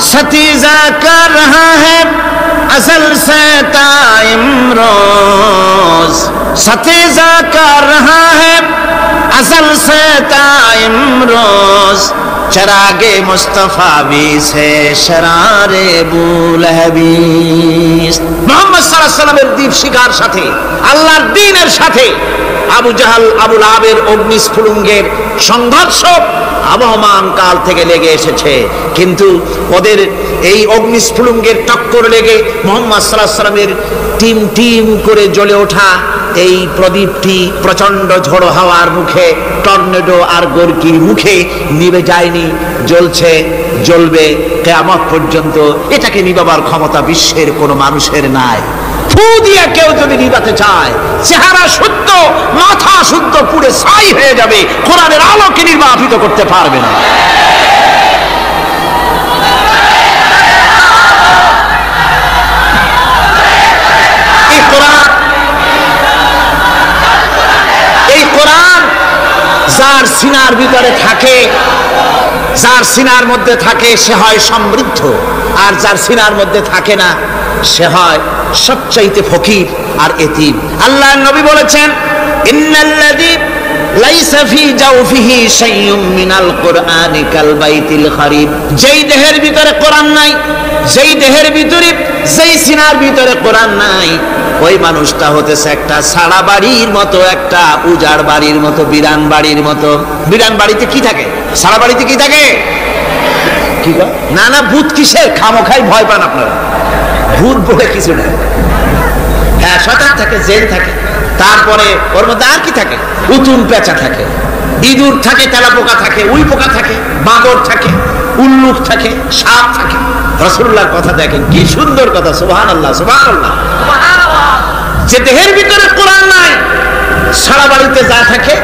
सतीजा कर रहा है असल से ताइम रोज, सतीजा कर रहा है असल से ताइम रोज, चरागे मुस्तफा भी से शरारे बुलहबीस। मोहम्मद साल्लाल्लाहु आলাইহি ওয়াসাল্লামের দীপ শিখার সাথে আল্লাহর দ্বীনের সাথে আবু জাহাল আবু লাহাবের অগ্নিস্ফুলিঙ্গের সংঘর্ষ আবহমান কাল থেকে লেগে এসেছে, কিন্তু ওদের এই অগ্নিস্ফুলিঙ্গের টক্কর লেগে মুহাম্মদ সাল্লাল্লাহু আলাইহি ওয়াসাল্লামের টিম টিম করে জ্বলে ওঠা এই প্রদীপটি প্রচন্ড ঝড়ো হাওয়ার মুখে, টর্নেডো আর গর্কির মুখে নিভে যায়নি, জ্বলছে, জ্বলবে কিয়ামত পর্যন্ত। এটাকে নিভাবার ক্ষমতা বিশ্বের কোনো মানুষের নাই। ফু দিয়ে কেউ যদি নিভাতে চায়, চেহারা শুদ্ধ মাথা শুদ্ধ পুড়ে ছাই হয়ে যাবে, কোরআনের আলোকে নির্বাপিত করতে পারবে না। এই কোরআন যার সিনার ভিতরে থাকে, যার সিনার মধ্যে থাকে সে হয় সমৃদ্ধ, আর যার সিনার মধ্যে থাকে না সে হয় সবচাইতে ফকির আর এতিম। আল্লাহর নবী বলেছেন, ইন্নাল্লাযী লাইসা ফি জাওফিহি শাইউম মিনাল কুরআনি কাল বাইতিল খারিব। যেই দেহের ভিতরে কোরআন নাই, যেই দেহের ভিতরে, যেই সিনার ভিতরে কোরআন নাই, ওই মানুষটা হতেছে একটা সাড়া বাড়ির মতো, একটা উজাড় বাড়ির মতো, বিরান বাড়ির মতো। বিরান বাড়িতে কি থাকে? সাড়া বাড়িতে কি থাকে? কি গো? না না, ভূত কিসের? খামোখাই ভয় পান আপনারা। ভূত বলে কিছু না। হ্যাঁ, শয়তান থাকে, জেল থাকে, তারপরে ওর মধ্যে আর কি থাকে? উতুন পেঁচা থাকে, ইঁদুর থাকে, তেলাপোকা থাকে, উই পোকা থাকে, বাঁদর থাকে, উল্লুক থাকে, সাপ থাকে। রাসূলুল্লাহর কথা দেখেন, কি সুন্দর কথা। সুবহানাল্লাহ, সুবহানাল্লাহ। যে দেহের ভিতরে কোরআন নাই, সারা বাড়িতে যা থাকে,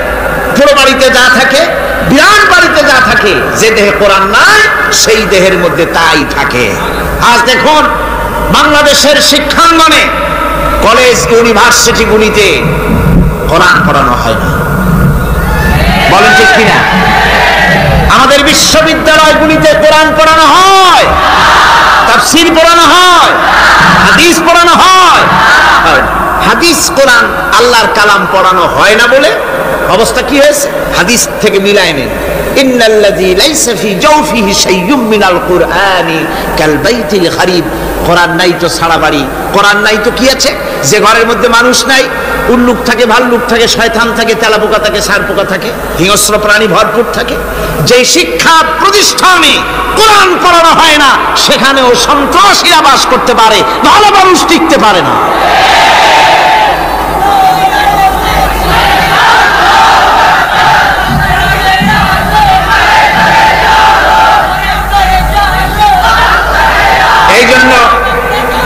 পুরো বাড়িতে যা থাকে, বিরাট বাড়িতে যা থাকে, যে দেহে কোরআন নাই সেই দেহের মধ্যে তাই থাকে। আজ দেখুন বাংলাদেশের শিক্ষাঙ্গনে, কলেজ ইউনিভার্সিটিগুলিতে কোরআন পড়ানো হয় না। বলেন ঠিক কিনা? আমাদের বিশ্ববিদ্যালয়গুলিতে কোরআন পড়ানো হয়, তাফসীর পড়ানো হয়, হাদিস পড়ানো হয়। হাদিস কোরআন আল্লাহর কালাম পড়ানো হয় না বলে অবস্থা কি হয়েছে? হাদিস থেকে মিলায় নেন, ইন্নাল্লাযী লাইসা ফি জাওফিহি শাইউম মিনাল কুরআনি কাল বাইতিল খারিব। কোরআন নাই তো সারা বাড়ি, কোরআন নাই তো কি আছে? যে ঘরের মধ্যে মানুষ নাই, উল্লুক থাকে, ভাল্লুক থাকে, শয়তান থাকে, তেলাপোকা থাকে, সারপোকা থাকে, হিংস্র প্রাণী ভরপুর থাকে। যে শিক্ষা প্রতিষ্ঠানে কোরআন পড়ানো হয় না, সেখানেও সন্ত্রাসীরা বাস করতে পারে, ভালো মানুষ টিকতে পারে না। এই জন্য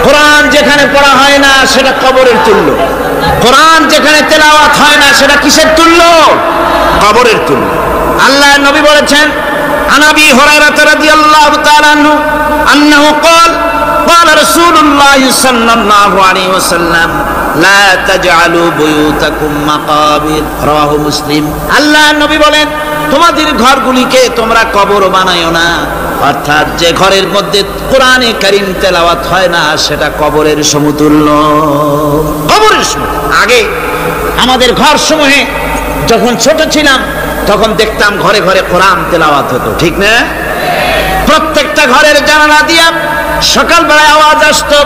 কোরআন যেখানে পড়া হয় না সেটা কবরের তুল্য, কোরআন যেখানে তেলাওয়াত হয় না সেটা কিসের তুল্য? কবরের তুল্য। আল্লাহর নবী বলেছেন, আন আবি হুরায়রা রাদিয়াল্লাহু তাআলা আনহু আন্নাহু ক্বাল ক্বালা রাসূলুল্লাহ সাল্লাল্লাহু আলাইহি ওয়াসাল্লাম লা তাজআলু বুয়ুতাকুম মাকাবির, রাওয়াহু মুসলিম। আল্লাহর নবী বলেন, তোমাদের ঘরগুলিকে তোমরা কবর বানায়ো না। অর্থাৎ যে ঘরের মধ্যে কোরআনে কারীম তেলাওয়াত হয় না সেটা কবরের সমতুল্য, কবরের সমতুল্য। আগে আমাদের ঘর সমূহে যখন ছোট ছিলাম তখন দেখতাম ঘরে ঘরে কোরআন তেলাওয়াত হতো, ঠিক না? প্রত্যেকটা ঘরের জানালা দিয়া সকালবেলায় আওয়াজ আসতো,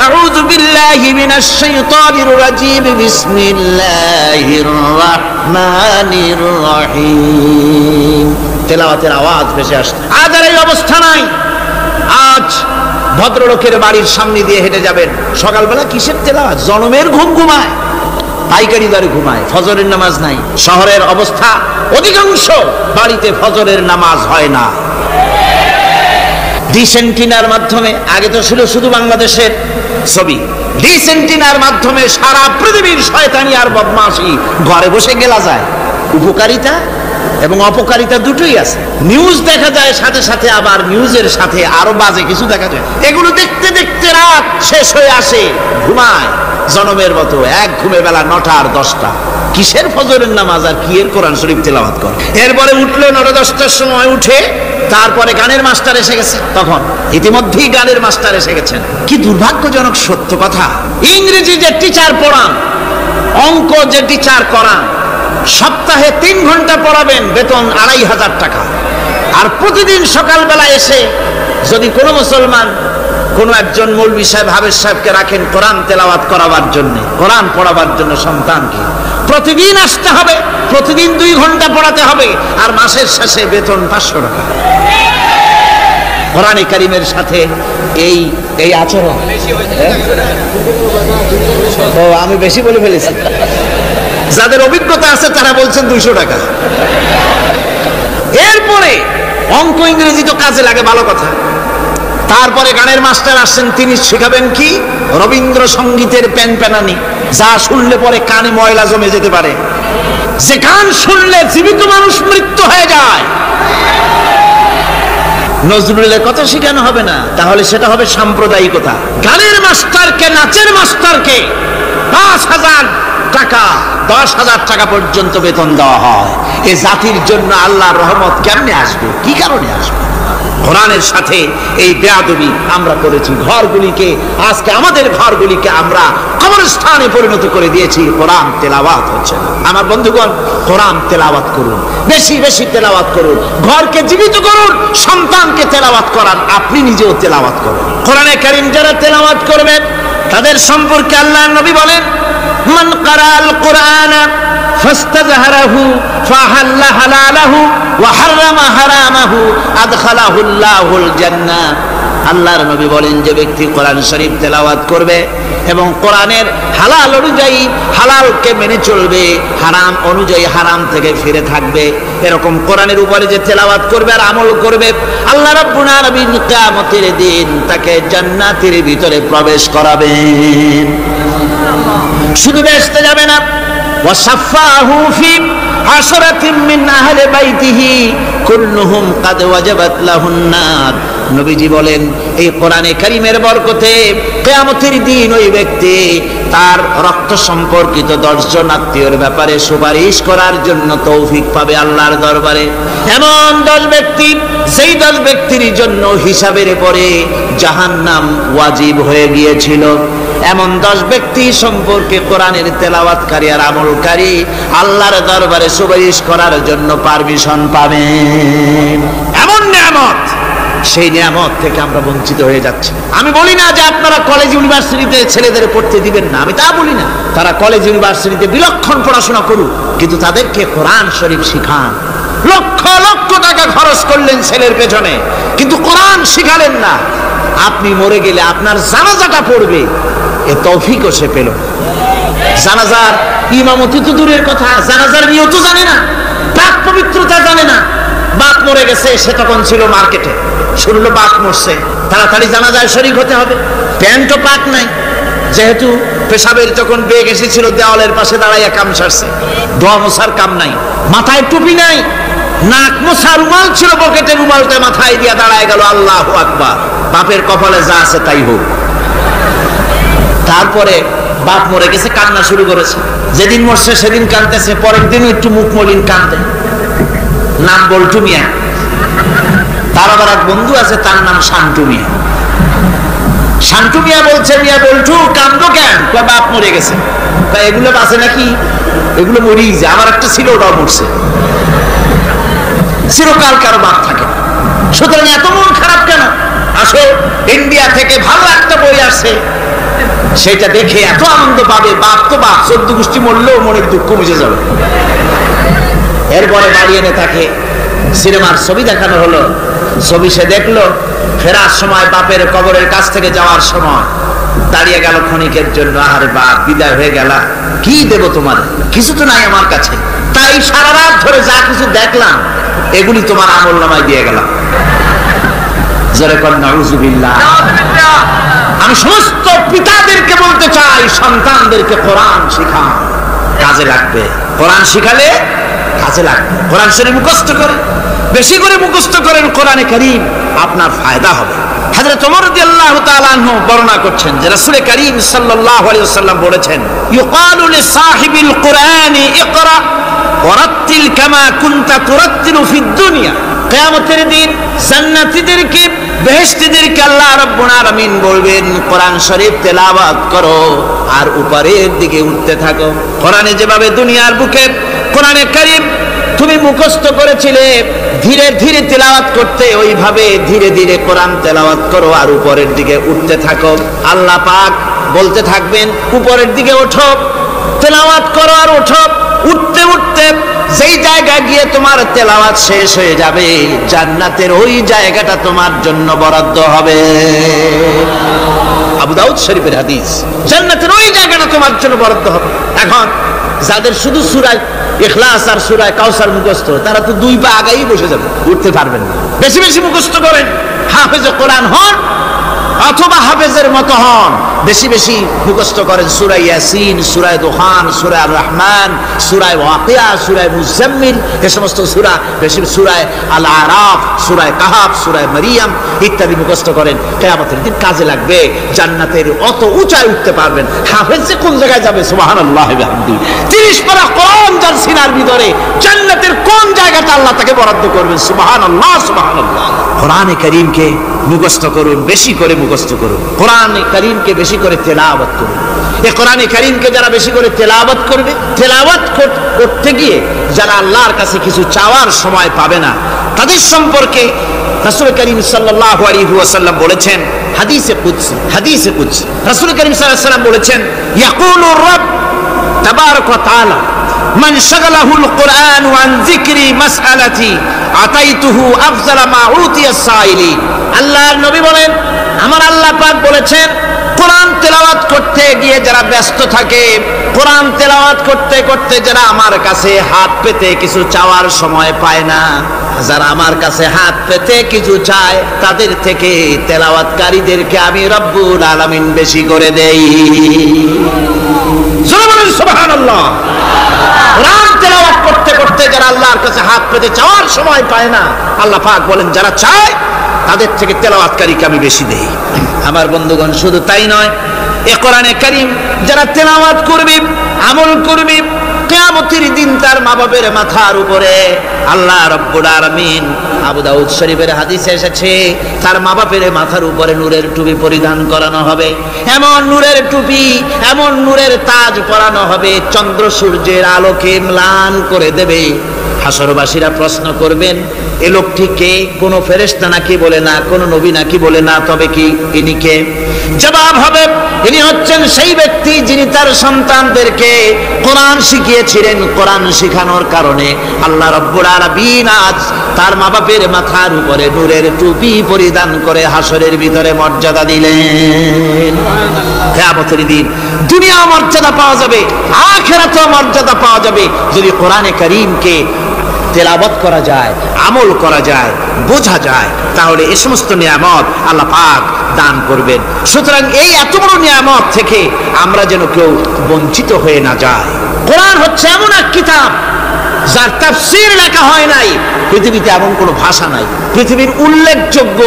আউযু বিল্লাহি মিনাশ শাইতানির রাজীম, বিসমিল্লাহির রাহমানির রহিম। তেলাওয়াতের আওয়াজ ভেসে আসতো। আজ আর এই অবস্থা নাই। আজ ভদ্রলোকের বাড়ির সামনে দিয়ে হেঁটে যাবেন, সকালবেলা কিসের তেলাওয়াত? জনমের ঘুম ঘুমায়, পাইকারি দরে ঘুমায়, ফজরের নামাজ নাই। শহরের অবস্থা, অধিকাংশ বাড়িতে ফজরের নামাজ হয় না। ডিসেন্টিনার মাধ্যমে, আগে তো ছিল শুধু বাংলাদেশের ছবি, ডিসেন্টিনার মাধ্যমে সারা পৃথিবীর শয়তানি আর বদমাশি ঘরে বসে গেলা যায়। উপকারিতা এবং অপকারিতা দুটোই আছে। নিউজ দেখা যায়, সাথে সাথে আবার নিউজের সাথে আরো বাজে কিছু দেখা যায়। এগুলো দেখতে দেখতে রাত শেষ হয়ে আসে, ঘুমায় জনমের মতো, এক ঘুমে বেলা 9টা আর 10টা। কিসের ফজরের নামাজ আর কি এর কোরআন শরীফ তেলাওয়াত করে। এরপরে উঠলো 9-10টার সময়, উঠে তারপরে গানের মাস্টার এসে গেছে। তখন ইতিমধ্যেই গানের মাস্টার এসে গেছেন। কি দুর্ভাগ্যজনক সত্য কথা, ইংরেজি যে টিচার পড়ান, অঙ্ক যে টিচার করান, সপ্তাহে 3 ঘন্টা পড়াবেন, বেতন 2500 টাকা। আর প্রতিদিন সকালবেলা এসে যদি কোনো মুসলমান কোনো একজন মৌলভী সাহেব, হাফেজ সাহেবকে রাখেন কোরআন তেলাওয়াত করাবার জন্য, কোরআন পড়াবার জন্য সন্তানকে, প্রতিদিন আসতে হবে, প্রতিদিন 2 ঘন্টা পড়াতে হবে, আর মাসের শেষে বেতন 500 টাকা। কোরআনে কারীমের সাথে এই আচরণ, ও আমি বেশি বলে ফেলেছি। যাদের অভিজ্ঞতা আছে তারা বলছেন 200 টাকা। এরপরে অঙ্ক ইংরেজি তো কাজে লাগে, ভালো কথা। তারপরে গানের মাস্টার আসছেন, তিনি শেখাবেন কি? রবীন্দ্রসঙ্গীতের প্যানপ্যানানি, যা শুনলে পরে কানে ময়লা জমে যেতে পারে, যে গান শুনলে জীবিত মানুষ মৃত্যু হয়ে যায়। নজরুলের কথা শেখানো হবে না, তাহলে সেটা হবে সাম্প্রদায়িকতা। গানের মাস্টারকে, নাচের মাস্টারকে 5,000 টাকা, 10,000 টাকা পর্যন্ত বেতন দেওয়া হয়। এ জাতির জন্য আল্লাহর রহমত কেমনে আসবে? কি কারণে আসবে? কোরআনের সাথে এই বেয়াদবি আমরা করেছি। ঘরগুলিকে, আজকে আমাদের ঘরগুলিকে আমরা কবরস্থানে পরিণত করে দিয়েছি। কোরআন তেলাওয়াত হচ্ছে না। আমার বন্ধুগণ, কোরআন তেলাওয়াত করুন, বেশি বেশি তেলাওয়াত করুন, ঘরকে জীবিত করুন, সন্তানকে তেলাওয়াত করান, আপনি নিজেও তেলাওয়াত করুন। কোরআনে কারীম যারা তেলাওয়াত করবেন তাদের সম্পর্কে আল্লাহর নবী বলেন, মান কারাল কুরআনা ফাস্তাজহারাহু ফাহাল্লা হালালাহু ওয়া হারামা হারামাহু আদখালাহুল্লাহুল জান্নাহ। আল্লাহর নবী বলেন, যে ব্যক্তি কোরআন শরীফ তেলাওয়াত করবে এবং কোরআনের হালাল অনুযায়ী হালালকে মেনে চলবে, হারাম অনুযায়ী হারাম থেকে ফিরে থাকবে, এরকম কোরআনের উপরে যে তেলাওয়াত করবে আর আমল করবে, আল্লাহ রাব্বুল আলামিন কিয়ামতের দিন তাকে জান্নাতের ভিতরে প্রবেশ করাবেন। শুধু বেহেশতে যাবে না, ওয়াসাফাহু ফি আশরাতিন মিন আহলি বাইতিহি কুল্লুহুম কাদ ওয়াজাবাত লাহুন নার। নবীজি বলেন, এই কোরআনে কারীমের বরকতে কিয়ামতের দিন ওই ব্যক্তি তার রক্ত সম্পর্কিত 10 জন আত্মীয়র ব্যাপারে সুপারিশ করার জন্য তৌফিক পাবে আল্লাহর দরবারে। এমন 10 ব্যক্তি, সেই 10 ব্যক্তির জন্য হিসাবের পরে জাহান্নাম ওয়াজিব হয়ে গিয়েছিল, এমন 10 ব্যক্তি সম্পর্কে কোরআনের তেলাওয়াতকারী আর আমলকারী আল্লাহর দরবারে সুপারিশ করার জন্য পারমিশন পাবেন। এমন নিয়ামত, সেই নিয়ামত থেকে আমরা বঞ্চিত হয়ে যাচ্ছি। আমি বলি না যে আপনারা কলেজ ইউনিভার্সিটিতে ছেলেদের পড়তে দিবেন না, আমি তা বলি না। তারা কলেজ ইউনিভার্সিটিতে বিলক্ষণ পড়াশোনা করুক, কিন্তু তাদেরকে কোরআন শরীফ শিখান। লক্ষ লক্ষ টাকা খরচ করলেন ছেলের পেছনে, কিন্তু কোরআন শিখালেন না। আপনি মরে গেলে আপনার জানাজাটা পড়বে, এ তৌফিকও সে পেল। জানাজার ইমামতি তো দূরের কথা, জানাজার নিয়ত জানে না, পাক পবিত্রতা জানে না। বাপ মরে গেছে, সে তখন ছিল মার্কেটে, শুনলো বাপ মরছে, তাড়াতাড়ি জানাজায় শরীক হতে হবে। প্যান্টও পাক নাই, যেহেতু পেশাবের যখন বেগ এসেছিল দেওয়ালের পাশে দাঁড়াইয়া কাম সারছে, দোয়া মোছার কাম নাই, মাথায় টুপি নাই, নাক মোছা রুমাল ছিল পকেটে, রুমালটা মাথায় দিয়া দাঁড়ায় গেল। আল্লাহু আকবার। বাপের কপালে যা আছে তাই হোক। তারপরে বাপ মরে গেছে, কান্না শুরু করেছে। যেদিন মরছে সেদিন কাঁদতেছে, পরের দিন একটু মুখ মলিন কাঁদে। নাম বল্টু মিয়া। তার আবার এক বন্ধু আছে, তার নাম শান্টু মিয়া। শান্টু মিয়া বলছে, মিয়া বল্টু কান্দো কেন? বাপ মরে গেছে। এগুলো বাঁচে নাকি? এগুলো মরেই যায়। আমার একটা ছিল, ওটাও মরছে। চিরকাল কারো বাপ থাকে। সুতরাং এত মন খারাপ কেন? আসো, ইন্ডিয়া থেকে ভালো একটা বই আসে, সেটা দেখে এত আনন্দ পাবে। বাপ তো বাপ, 14 গোষ্ঠী মরলেও মনের দুঃখ বুঝে যাবে। এরপরে বাড়ি এনে তাকে সিনেমার ছবি দেখানো হলো। ছবি সে দেখলো, ফেরার সময় বাপের কবরের কাছ থেকে যাওয়ার সময় দাঁড়িয়ে গেল ক্ষণিকের জন্য। আরে বাপ, বিদায় হয়ে গেল, কি দেব তোমার? কিছু তো নাই আমার কাছে, তাই সারা রাত ধরে যা কিছু দেখলাম এগুলি তোমার আমল নামায় দিয়ে গেলাম। জোরে কর নাউযুবিল্লাহ। আমি সমস্ত পিতাদেরকে বলতে চাই, সন্তানদেরকে কোরআন শিখান, কাজে লাগবে। কোরআন শিখালে কাজে লাগবে। কোরআন শরীফ মুখস্থ করেন, বেশি করে মুখস্থ করেন কোরআনে কারীম, আপনার ফায়দা হবে। হযরত ওমর রাদিয়াল্লাহু তাআলা আনহু বর্ণনা করছেন যে রাসূল করিম সাল্লাল্লাহু আলাইহি ওয়াসাল্লাম বলেছেন, ইউকালু লিসাহিবিল কুরআনি ইকরা ওয়ারাত্তিল কামা কুনতা তুরাত্তিলু ফিদ দুনিয়া। কিয়ামতের দিন জান্নাতীদেরকে, বেহেশতীদেরকে আল্লাহ রাব্বুল আলামিন বলবেন, কোরআন শরীফ তেলাওয়াত করো আর উপরের দিকে উঠতে থাকো। কোরআনে যেভাবে দুনিয়ার বুকে কোরআনে কারীম তুমি মুখস্থ করেছিলে, ধীরে ধীরে তেলাওয়াত করতে, ওইভাবে ধীরে ধীরে কোরআন তেলাওয়াত করো আর উপরের দিকে উঠতে থাকো। আল্লাহ পাক বলতে থাকবেন, উপরের দিকে ওঠো, তেলাওয়াত করো আর ওঠো। উঠতে উঠতে যেই জায়গায় গিয়ে তোমার তেলাওয়াত শেষ হয়ে যাবে, জান্নাতের ওই জায়গাটা তোমার জন্য বরাদ্দ হবে। আবু দাউদ শরীফের হাদিস। জান্নাতের ওই জায়গাটা তোমার জন্য বরাদ্দ হবে। এখন যাদের শুধু সূরা ইখলাস আর সূরা কাউসার মুখস্থ, তারা তো দুই পা আগাই বসে যাবে, উঠতে পারবেন না। বেশি বেশি মুখস্থ করেন, হাফেজে কোরআন হন অথবা হাফেজের মতো হন। বেশি বেশি মুখস্থ করেন সূরা ইয়াসিন, সূরা দুখান, সূরা আর রহমান, সূরা ওয়াকিয়া, সূরা মুজাম্মিল, এই সমস্ত সূরা, বেশি সূরা আল আরাফ, সূরা কাহাফ, সূরা মারিয়াম ইত্যাদি মুখস্থ করেন। কিয়ামতের দিন কাজে লাগবে। জান্নাতের অত উঁচায় উঠতে পারবেন। হাফেজ যে কোন জায়গায় যাবে, সুবহানাল্লাহি ওয়া বিহামদিহি। 30 পারা কোরআন যার সিনার ভিতরে, জান্নাতের কোন জায়গাটা আল্লাহ তাকে বরাদ্দ করবেন। সুবহানাল্লাহ, সুবহানাল্লাহ। কোরআনে কারীমকে মুখস্থ করুন, বেশি করে মুখস্থ করুন। কোরআনে কারীমকে বেশি করে তেলাওয়াত করুন। এই কোরআনে কারীমকে যারা বেশি করে তেলাওয়াত করবে, তেলাওয়াত করতে গিয়ে যারা আল্লাহর কাছে কিছু চাওয়ার সময় পাবে না, তাদের সম্পর্কে রাসূল করিম সাল্লাল্লাহু আলাইহি ওয়াসাল্লাম বলেছেন, হাদিসে কুদসি, হাদিসে কুদসি রাসূল করিম সাল্লাল্লাহু আলাইহি ওয়াসাল্লাম বলেছেন, ইয়াকুলু রাব তাবারাক ওয়া তাআলা মান শাগালাহুল কুরআন আন যিকরি মাসআলাতি আতাইতুহু আফজালা মা উতিয়াস সাইলিন। আল্লাহর নবী বলেন, আমার আল্লাহ পাক বলেছেন, কোরআন তেলাওয়াত করতে গিয়ে যারা ব্যস্ত থাকে, কোরআন তেলাওয়াত করতে করতে যারা আমার কাছে হাত পেতে কিছু চাওয়ার সময় পায় না, যারা আমার কাছে হাত পেতে কিছু চায়, তাদের থেকে তেলাওয়াতকারীদেরকে আমি রব্বুল আলামিন বেশি করে দেই। সুবহানাল্লাহ। কোরআন তেলাওয়াত করতে করতে যারা আল্লাহর কাছে হাত পেতে চাওয়ার সময় পায় না, আল্লাহ পাক বলেন যারা চায় তাদের থেকে তেলাওয়াতকারীকে আমি বেশি দেই। আমার বন্ধুগণ, শুধু তাই নয়, এ কোরআনে কারীম যারা তেলাওয়াত করবে, আমল করবে, কিয়ামতের দিন তার মা বাপের মাথার উপরে আল্লাহ রাব্বুল আলামিন, আবু দাউদ শরীফের হাদিসে এসেছে, তার মা বাপের মাথার উপরে নূরের টুপি পরিধান করানো হবে। এমন নূরের টুপি, এমন নূরের তাজ পরানো হবে, চন্দ্র সূর্যের আলোকে ম্লান করে দেবে। হাসরবাসীরা প্রশ্ন করবেন, এ লোকটি কে? কোন ফেরেশতা নাকি বলে না, কোন নবী নাকি বলে না, তবে কি ইনি কে? জবাব হবে, ইনি হচ্ছেন সেই ব্যক্তি যিনি তার সন্তানদেরকে কোরআন শিখিয়েছিলেন। কোরআন শিখানোর কারণে আল্লাহ রাব্বুল আলামিন আজ তার মা বাপের মাথার উপরে নূরের টুপি পরিধান করে হাসরের ভিতরে মর্যাদা দিলেন। কিয়ামতের দিন দুনিয়া মর্যাদা পাওয়া যাবে, আখিরাতেও মর্যাদা পাওয়া যাবে যদি কোরআনে কারীমকে তেলাওয়াত করা যায়, আমল করা যায়, বোঝা যায়, তাহলে এই সমস্ত নিয়ামত আল্লাহ পাক দান করবেন। সুতরাং এই এত বড় নিয়ামত থেকে আমরা যেন কেউ বঞ্চিত হয়ে না যায়। কোরআন হচ্ছে এমন এক কিতাব যার তাফসীর লেখা হয় নাই। পৃথিবীতে এমন কোনো ভাষা নাই, পৃথিবীর উল্লেখযোগ্য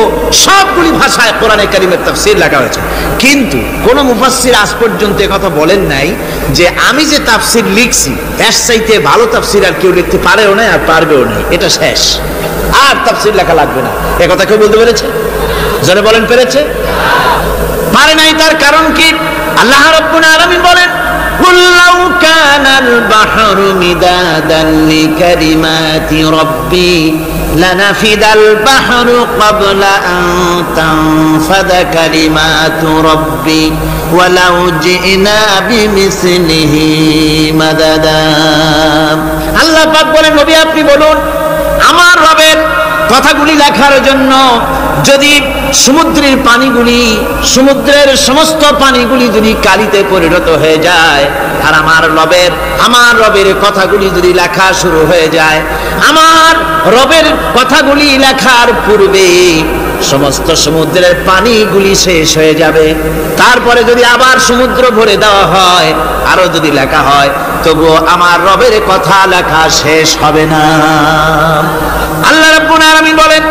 সবগুলি ভাষায় কোরআনে কারীমের তাফসীর লেখা হয়েছে, কিন্তু কোন মুফাসসির আজ পর্যন্ত কথা বলেন নাই যে আমি যে তাফসীর লিখছি এর চাইতে ভালো তাফসীর আর কেউ লিখতে পারেও না আর পারবেও না, এটা শেষ, আর তাফসীর লেখা লাগবে না। এ কথা কেউ বলতে পেরেছে? যারা বলেন পেরেছে? পারে নাই। তার কারণ কি? আল্লাহ রাব্বুল আলামিন বলেন, قُلْ لَوْ كَانَ الْبَحْرُ مِدَادًا لِكَلِمَاتِ رَبِّي لَنَفِدَ الْبَحْرُ قَبْلَ أَن تَنفَدَ كَلِمَاتُ رَبِّي وَلَوْ جِئْنَا بِمِثْلِهِ مَدَدًا। আল্লাহ পাক বলেন, নবী আপনি বলুন, আমার রবের কথাগুলি লেখার জন্য যদি সমুদ্রের পানিগুলি, সমুদ্রের সমস্ত পানিগুলি যদি কালিতে পরিণত হয়ে যায়, আর আমার রবের কথাগুলি যদি লেখা শুরু হয়ে যায়, আমার রবের কথাগুলি লেখার পূর্বে সমস্ত সমুদ্রের পানিগুলি শেষ হয়ে যাবে। তারপরে যদি আবার সমুদ্র ভরে দেওয়া হয়, আরো যদি লেখা হয়, তবুও আমার রবের কথা লেখা শেষ হবে না। আল্লাহ রাব্বুল আলামিন বলেন,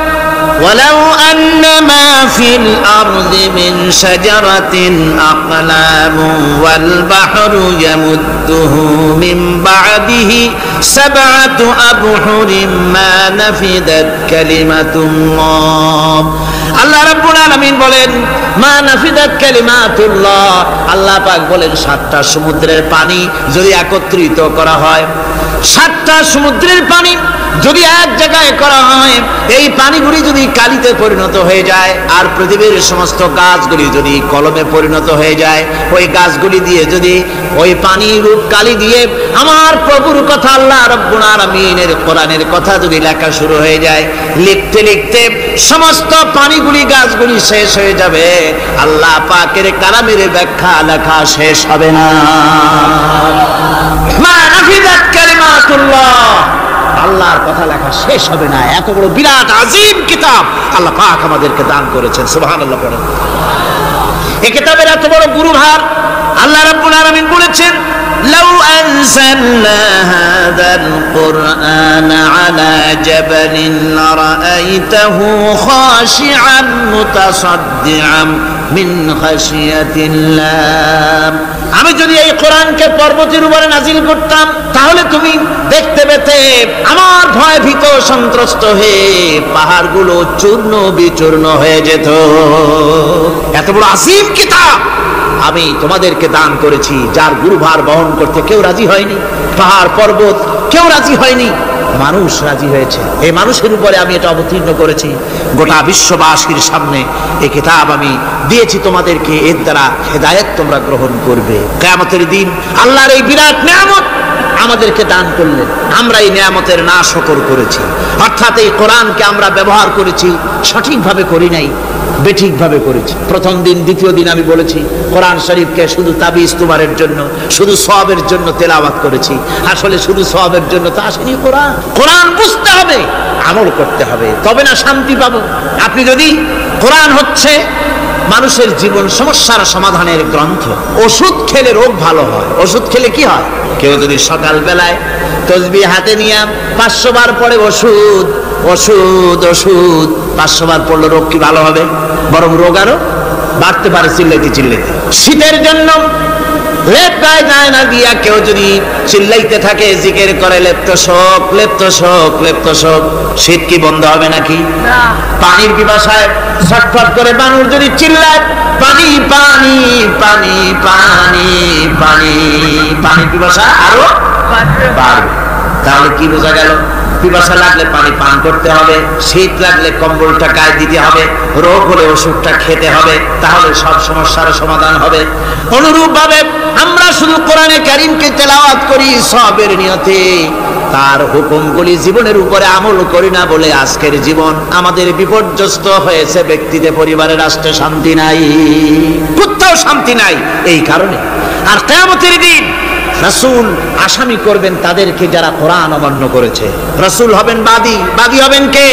ওয়ালাউ আন্না মা ফিল আরদি মিন শাজারাতিন আকলামু ওয়াল বাহরু ইয়ামুদ্দুহু মিন বা'দিহি সাবআতু আবহুরিম মা নাফিদাত কালিমাতুল্লাহ। আল্লাহ রাব্বুল আলামিন বলেন মা নাফিদাত কালিমাতুল্লাহ, আল্লাহ পাক বলেন 7টা সমুদ্রের পানি যদি একত্রিত করা হয়, 7টা সমুদ্রের পানি যদি এক জায়গায় করা হয়, এই পানিগুলি যদি কালিতে পরিণত হয়ে যায়, আর পৃথিবীর সমস্ত গাছগুলি যদি কলমে পরিণত হয়ে যায়, ওই গাছগুলি দিয়ে যদি ওই পানি রূপ কালি দিয়ে আমার প্রভুর কথা আল্লাহ রাব্বুল আলামিনের কোরআনের কথা যদি লেখা শুরু হয়ে যায়, লিখতে লিখতে সমস্ত পানিগুলি গাছগুলি শেষ হয়ে যাবে, আল্লাহ পাকের কালামের ব্যাখ্যা লেখা শেষ হবে না। মা নাফিদাত কালিমাতুল্লাহ, আল্লাহর কথা লেখা শেষ হবে না। এত বড় বিরাট আজিম কিতাব আল্লাহ পাক আমাদেরকে দান করেছেন, সুবহানাল্লাহ পড়েন। এই কিতাবের এত বড় গুরুভার আল্লাহ রাব্বুল আলামিন বলেছেন লাউ আনজালনা হাযাল কুরআনা আলা জাবালিন লারাআইতাহু খাশিআন মুতাসাদ্দিআন মিন খাশিয়াতিল্লাহ। আমি যদি এই কোরআনকে পর্বতের উপরে নাজিল করতাম, তাহলে তুমি দেখতে পেতে আমার ভয় ভীত সন্ত্রস্ত হয়ে পাহাড়গুলো চূর্ণ বিচূর্ণ হয়ে যেত। এত বড় আসিম কিতাব আমি তোমাদেরকে দান করেছি, যার গুরুভার বহন করতে কেউ রাজি হয়নি, পাহাড় পর্বত কেউ রাজি হয়নি, মানুষ রাজি হয়েছে। এই মানুষের উপরে আমি এটা অবতীর্ণ করেছি, গোটা বিশ্ববাসীর সামনে এই কিতাব আমি দিয়েছি তোমাদেরকে, এর দ্বারা হেদায়েত তোমরা গ্রহণ করবে। কিয়ামতের দিন আল্লাহর এই বিরাট নিয়ামত আমাদেরকে দান করলেন, আমরা এই নিয়ামতের নাশকর করেছি, অর্থাৎ এই কোরআনকে আমরা ব্যবহার করেছি সঠিকভাবে করি নাই, বেঠিকভাবে করেছি। প্রথম দিন দ্বিতীয় দিন আমি বলেছি কোরআন শরীফকে শুধু তাবিজ তুমারের জন্য, শুধু সওয়াবের জন্য তেলাওয়াত করেছি, আসলে শুধু সওয়াবের জন্য তো আসেনি। কোরআন কোরআন বুঝতে হবে, আমল করতে হবে, তবে না শান্তি পাবো। আপনি যদি কোরআন হচ্ছে মানুষের জীবন সমস্যার সমাধানের গ্রন্থ, ওষুধ খেলে রোগ ভালো হয়। ওষুধ খেলে কি হয়? কেউ যদি সকাল বেলায় তসবিহ হাতে নিয়ে 500 বার পড়ে ওষুধ ওষুধ ওষুধ, 500 বার পড়লে রোগ কি ভালো হবে? বরং রোগ আরো বাড়তে পারে চিল্লাইতে চিল্লাইতে। শীতের জন্য লেপ গায়ে যায় না দিয়া কেউ যদি চিল্লাইতে থাকে, জিকির করে লেপ্ত শোক লেপ্ত শোক লেপ্ত শোক, শীত কি বন্ধ হবে নাকি? পানির পিপাসায় ছটফট করে মানুষ যদি চিল্লায় পানি পানি পানি পানি পানি, পানির পিপাসা আরো বাড়বে। তাহলে কি বোঝা গেল? পিপাসা লাগলে পানি পান করতে হবে, শীত লাগলে কম্বলটা গায়ে দিতে হবে, রোগ হলে ওষুধটা খেতে হবে, তাহলে সব সমস্যার সমাধান হবে। অনুরূপ ভাবে আমরা শুধু কোরআনে কারীমকে তেলাওয়াত করি সওয়াবের নিয়তে, তার হুকুমগুলি জীবনের উপরে আমল করি না বলে আজকের জীবন আমাদের বিপর্যস্ত হয়েছে। ব্যক্তিতে, পরিবারে, রাষ্ট্রে শান্তি নাই, কোথাও শান্তি নাই এই কারণে। আর কিয়ামতের দিন রাসূল আসামি করবেন তাদেরকে যারা কোরআন অমান্য করেছে। রাসূল হবেন বাদী, বাদী হবেন কে?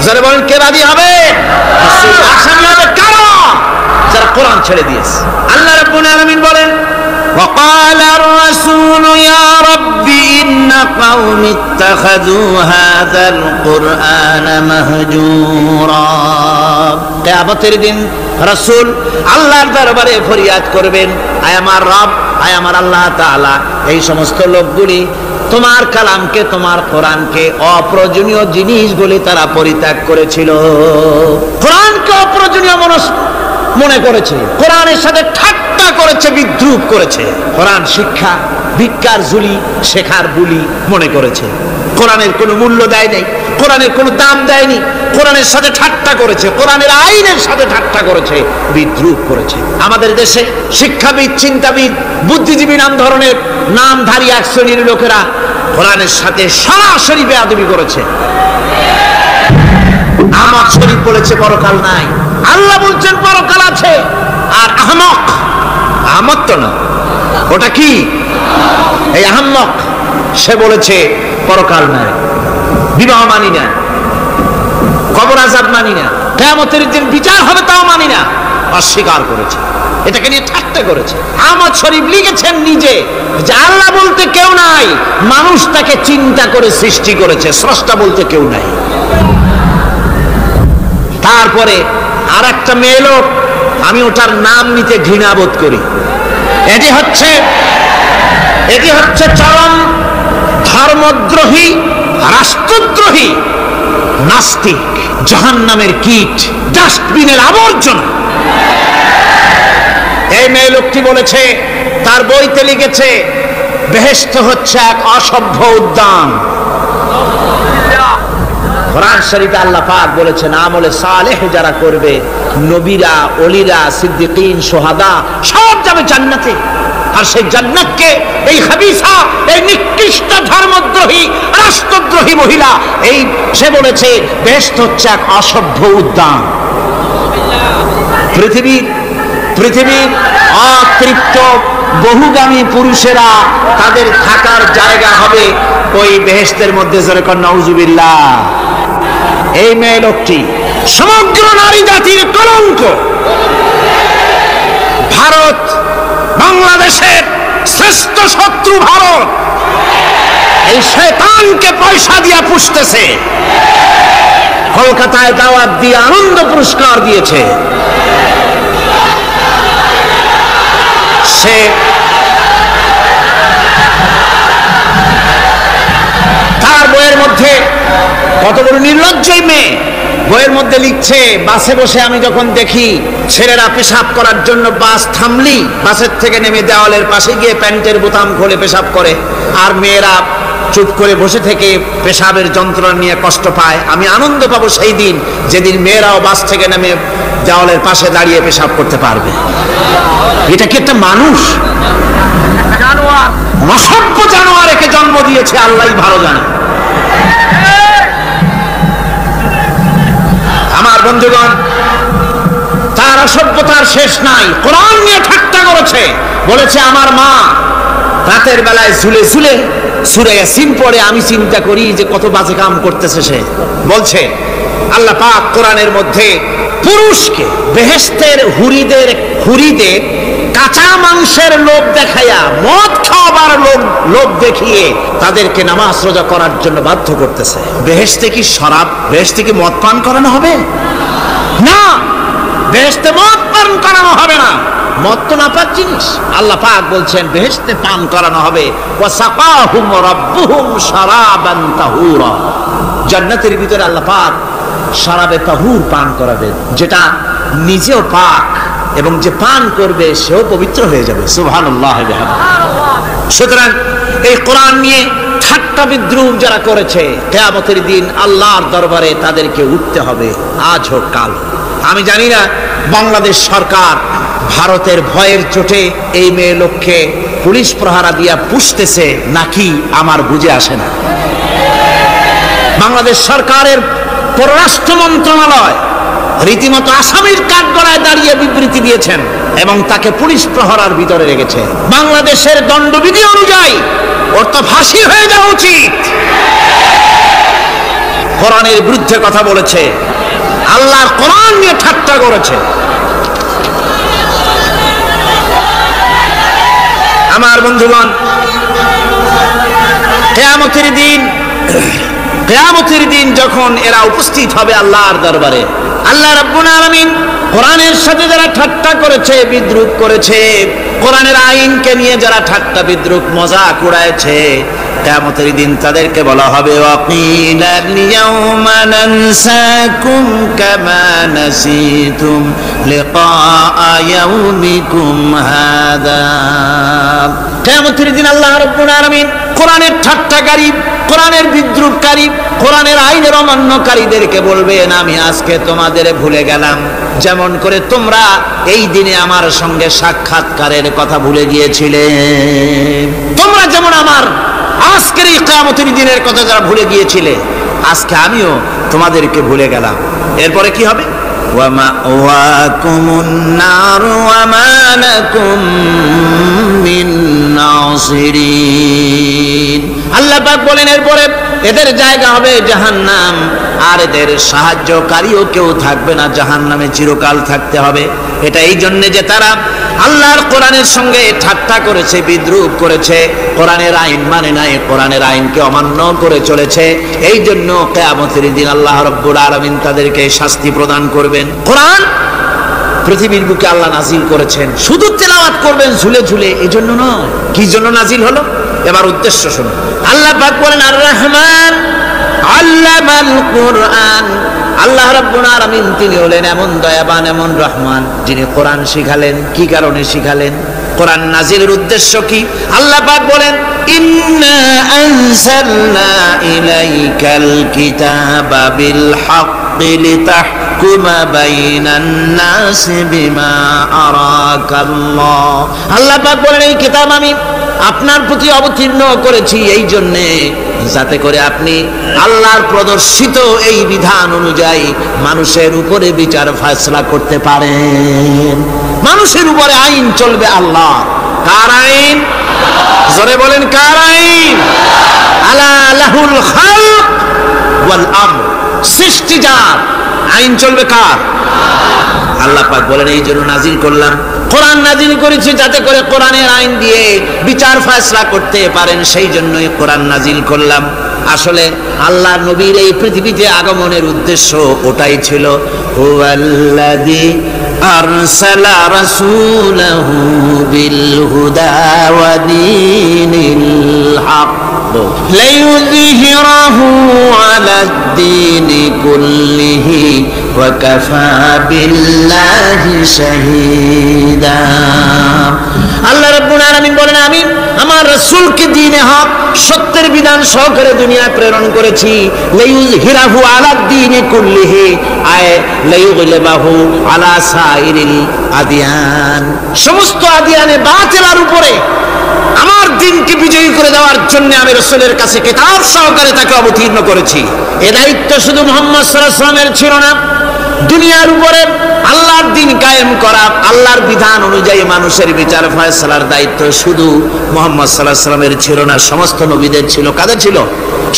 যারা বলেন কে বাদী হবে? রাসূল আসামি হবে কারা? যারা কোরআন ছেড়ে দিয়েছে। আল্লাহ রাব্বুল আলামিন বলেন وقال الرسول يا رب إن قومي اتخذوا هذا القرآن مهجورا। কিয়ামতের দিন রাসূল আল্লাহর দরবারে ফরিয়াদ করবেন, আয় আমার রব, আয় আমার আল্লাহ তাআলা, এই সমস্ত লোকগুলি তোমার কালামকে, তোমার কোরআনকে অপ্রয়োজনীয় জিনিসগুলি তারা পরিত্যাগ করেছিল। কোরআনকে অপ্রয়োজনীয় মনে করেছে, কোরআনের সাথে ঠাট্টা করেছে, বিদ্রুপ করেছে, কোরআন শিক্ষা ভিক্ষার ঝুলি শেখার বুলি মনে করেছে, কোরআনের কোনো মূল্য দেয় নাই, কোরআনের কোনো দাম দেয়নি, কোরআনের সাথে ঠাট্টা করেছে, কোরআনের আইনের সাথে ঠাট্টা করেছে, বিদ্রুপ করেছে। আমাদের দেশে শিক্ষাবিদ, চিন্তাবিদ, বুদ্ধিজীবী নাম ধরনের নামধারী এক শ্রেণীর লোকেরা কোরআনের সাথে সরাসরি বেয়াদবি করেছে। আহমদ শরীফ বলেছে পরকাল নাই, আল্লাহ বলছেন পরকাল আছে। আর আহমক, আহমদ তো না, ওটা কি? এই আহমক সে বলেছে পরকাল নাই, বিবাহ মানি না, কবর আযাব মানি না, কিয়ামতের দিন বিচার হবে তাও মানি না, অস্বীকার করেছে, এটাকে নিয়ে ঠাট্টা করেছে। আহমদ শরীফ লিখেছেন নিজে যে আল্লাহ বলতে কেউ নাই, মানুষ তাকে চিন্তা করে সৃষ্টি করেছে, স্রষ্টা বলতে কেউ নাই। তারপরে আর একটা মেয়ে লোক, আমি ওটার নাম নিতে ঘৃণা বোধ করি। এটি হচ্ছে চরম ধর্মদ্রোহী, রাষ্ট্রদ্রোহী, নাস্তিক, জাহান্নামের কীট, ডাস্টবিনের আবর্জনা। এই মেয়ে লোকটি বলেছে, তার বইতে লিখেছে, বেহেশত হচ্ছে এক অসভ্য উদ্যান। কোরআন শরীফে আল্লাহ পাক বলেছেন, আমলে সালেহ যারা করবে, নবীরা, ওলিরা, সিদ্দিকিন, সোহাদা সব যাবে জান্নাতে। আর সেই জান্নাতকে এই খাবিসা, এই নিকৃষ্ট ধর্মদ্রোহী, রাষ্ট্রদ্রোহী মহিলা, এই সে বলেছে বেহেশত হচ্ছে এক অসভ্য উদ্যান। পৃথিবীর অতৃপ্ত বহুগামী পুরুষেরা তাদের থাকার জায়গা হবে ওই বেহেশতের মধ্যে। যেরকম নাউজুবিল্লাহ। এই মেয়ে লোকটি সমগ্র নারী জাতির কলঙ্ক। ভারত, বাংলাদেশের শ্রেষ্ঠ শত্রু ভারত, এই শয়তানকে পয়সা দিয়ে পুষতেছে। কলকাতায় দাওয়াত দিয়ে আনন্দ পুরস্কার দিয়েছে। সে তার বইয়ের মধ্যে, কত বড় নির্লজ্জই মেয়ে, বইয়ের মধ্যে লিখছে, বাসে বসে আমি যখন দেখি ছেলেরা পেশাব করার জন্য বাস থামলি বাসের থেকে নেমে দেওয়ালের পাশে গিয়ে প্যান্টের বোতাম খুলে পেশাব করে, আর মেয়েরা চুপ করে বসে থেকে পেশাবের যন্ত্রণা নিয়ে কষ্ট পায়, আমি আনন্দ পাবো সেই দিন যেদিন মেয়েরাও বাস থেকে নেমে দেওয়ালের পাশে দাঁড়িয়ে পেশাব করতে পারবে। এটা কি একটা মানুষ? অসভ্য জানোয়ার একে জন্ম দিয়েছে, আল্লাহই ভালো জানে। আমার বন্ধুগণ, তার অসভ্যতার শেষ নাই। কোরআন নিয়ে ঠাট্টা করেছে, বলেছে আমার মা রাতের বেলায় ঝুলে ঝুলে সূরা ইয়াসিন পড়ে, আমি চিন্তা করি যে কত বাজে কাম করতেছে সে। বলছে আল্লাহ পাক কোরআনের মধ্যে পুরুষকে বেহেশতের হুরিদের কাঁচা মাংসের লোভ দেখাইয়া, মদ খাওয়াবার লোভ দেখিয়ে তাদেরকে নামাজ রোজা করার জন্য বাধ্য করতেছে। বেহেশতে কি শরাব, বেহেশতে কি মদ পান করানো হবে? না, বেহেশতে মদ পান করানো হবে না। মদ তো নাপাক জিনিস। আল্লাহ পাক বলছেন বেহেশতে পান করানো হবে। ওয়াসাকাহুম রাব্বুহুম শারাবান তাহুরা। জান্নাতের ভিতরে আল্লাহ পাক শরাবে তাহুর পান করাবেন, যেটা নিজেও পাক এবং যে পান করবে সেও পবিত্র হয়ে যাবে। সুবহানাল্লাহ। সুতরাং এই কোরআন নিয়ে ঠাট্টা বিদ্রুপ যারা করেছে, কিয়ামতের দিন আল্লাহর দরবারে তাদেরকে উঠতে হবে, আজ হোক কাল। আমি জানি না বাংলাদেশ সরকার ভারতের ভয়ের চোটে এই মেয়ে লোককে পুলিশ প্রহারা দিয়া পুষতেছে নাকি আমার বুঝে আসে না। বাংলাদেশ সরকারের পররাষ্ট্র মন্ত্রণালয় রীতিমতো আসামির কাঠগড়ায় দাঁড়িয়ে বিবৃতি দিয়েছেন এবং তাকে পুলিশ প্রহরার ভিতরে রেখেছে। বাংলাদেশের দণ্ডবিধি অনুযায়ী ওর তো ফাঁসি হয়ে যাওয়া উচিত। কোরআনের বিরুদ্ধে কথা বলেছে, আল্লাহর কোরআন নিয়ে ঠাট্টা করেছে। আমার বন্ধুগণ, কিয়ামতের দিন যখন এরা উপস্থিত হবে আল্লাহর দরবারে, আল্লাহ রাব্বুল আলামিন কোরআনের সাথে যারা ঠাট্টা করেছে, বিদ্রুপ করেছে, কোরআনের আইনকে নিয়ে যারা ঠাট্টা বিদ্রুপ মজাক উড়াইছে, কিয়ামতের দিন তাদেরকে বলা হবে ওয়াকিলাল ইয়াউমা নানসাকুম কামা নাসিতুম লিকা ইয়াউমিকুম হাদা। কিয়ামতের দিন আল্লাহ রাব্বুল আলামিন কোরআনের ঠাট্টাকারী, কোরআনের বিদ্রুপকারী, কোরআনের আইনের অমান্যকারীদেরকে বলবেন আমি আজকে তোমাদের ভুলে গেলাম, যেমন করে তোমরা এই দিনে আমার সঙ্গে সাক্ষাৎকারের কথা ভুলে গিয়েছিলে। তোমরা যেমন আমার আজকের এই কিয়ামতের দিনের কথা যারা ভুলে গিয়েছিলে, আজকে আমিও তোমাদেরকে ভুলে গেলাম। এরপরে কি হবে? ওয়ামাওয়াকুমুন নার ওয়ামা লাকুম মিন নাসিরিন। আল্লাহ পাক বলেন এরপরে এদের জায়গা হবে জাহান্নাম, আর এদের সাহায্যকারীও কেউ থাকবে না, জাহান্নামে চিরকাল থাকতে হবে। এটা এই জন্য যে তারা আল্লাহর কোরআনের সঙ্গে ঠাট্টা করেছে, বিদ্রূপ করেছে, কোরআনের আইন মানে নাই, কোরআনের আইনকে অমান্য করে চলেছে। এই জন্য কিয়ামতের দিন আল্লাহ রাব্বুল আলামিন তাদেরকে শাস্তি প্রদান করবেন। কোরআন পৃথিবীর বুকে আল্লাহ নাজিল করেছেন, শুধু তেলাওয়াত করবেন ঝুলে ঝুলে, এই জন্য নয়। কি জন্য নাজিল হলো? এবার উদ্দেশ্য শুনুন। আল্লাহ পাক বলেন আর রহমান আল্লামাল কোরআন। আল্লাহ রাব্বুল আলামিন তিনি হলেন এমন দয়াবান, এমন রহমান, যিনি কোরআন শিখালেন। কি কারণে শিখালেন? কোরআন নাজিলের উদ্দেশ্য কি? আল্লাহ পাক বলেন ইন্না আনজালনা ইলাইকাল কিতাবা বিল হাক্কি লিতাহকুমা বাইনান নাসি বিমা আরাকাল্লাহ। আল্লাহ পাক বলেন এই কিতাব আমি আপনার প্রতি অবতীর্ণ করেছি এই জন্যে যাতে করে আপনি আল্লাহর প্রদর্শিত এই বিধান অনুযায়ী মানুষের উপরে বিচার ফয়সালা করতে পারেন। মানুষের উপরে আইন চলবে আল্লাহ। কার আইন? জোরে বলেন কার আইন? আলা লাহুল খালক ওয়াল আমর। সৃষ্টি যার, আইন চলবে কার? আল্লাহ পাক বলেন এই জন্য নাজিল করলাম, কোরআন নাজিল করেছি যাতে করে কোরআনের আইন দিয়ে বিচার ফয়সালা করতে পারেন, সেই জন্যই কোরআন নাজিল করলাম। আসলে আল্লাহ নবীর এই পৃথিবীতে আগমনের উদ্দেশ্য ওটাই ছিল। হুয়াল্লাযী আরসালা রাসূলাহু বিল হুদা ওয়া দীনিল হক লিইয়ুযহিরাহু আলাদ-দীনি কুল্লিহি ওয়া কাফা বিল্লাহি শাহীদা। আল্লাহ রাব্বুল আলামিন বলেন আমি আমার রাসূলকে দ্বীনে হক, সত্যের বিধান সহকারে দুনিয়ায় প্রেরণ করেছি। লিইয়ুযহিরাহু আলাদ-দীনি কুল্লিহি আয় লিইয়ুগলিবাহু আলা সাইরিল আদিয়ান। সমস্ত আদিয়ানে বাতিলের উপরে আমার দ্বীনকে বিজয়ী করে দেওয়ার জন্য আমি রাসূলের কাছে কিতাব সহকারে তাকে অবতীর্ণ করেছি। এ দায়িত্ব শুধু মুহাম্মদ সাল্লাল্লাহু আলাইহি ওয়াসাল্লামের ছিল না, দুনিয়ার উপরে আল্লাহর দ্বীন কায়েম করা, আল্লাহর বিধান অনুযায়ী মানুষের বিচার ফয়সালার দায়িত্ব শুধু মুহাম্মদ সাল্লাল্লাহু আলাইহি ওয়াসাল্লামের ছিল না, সমস্ত নবীদের ছিল। কাদের ছিল?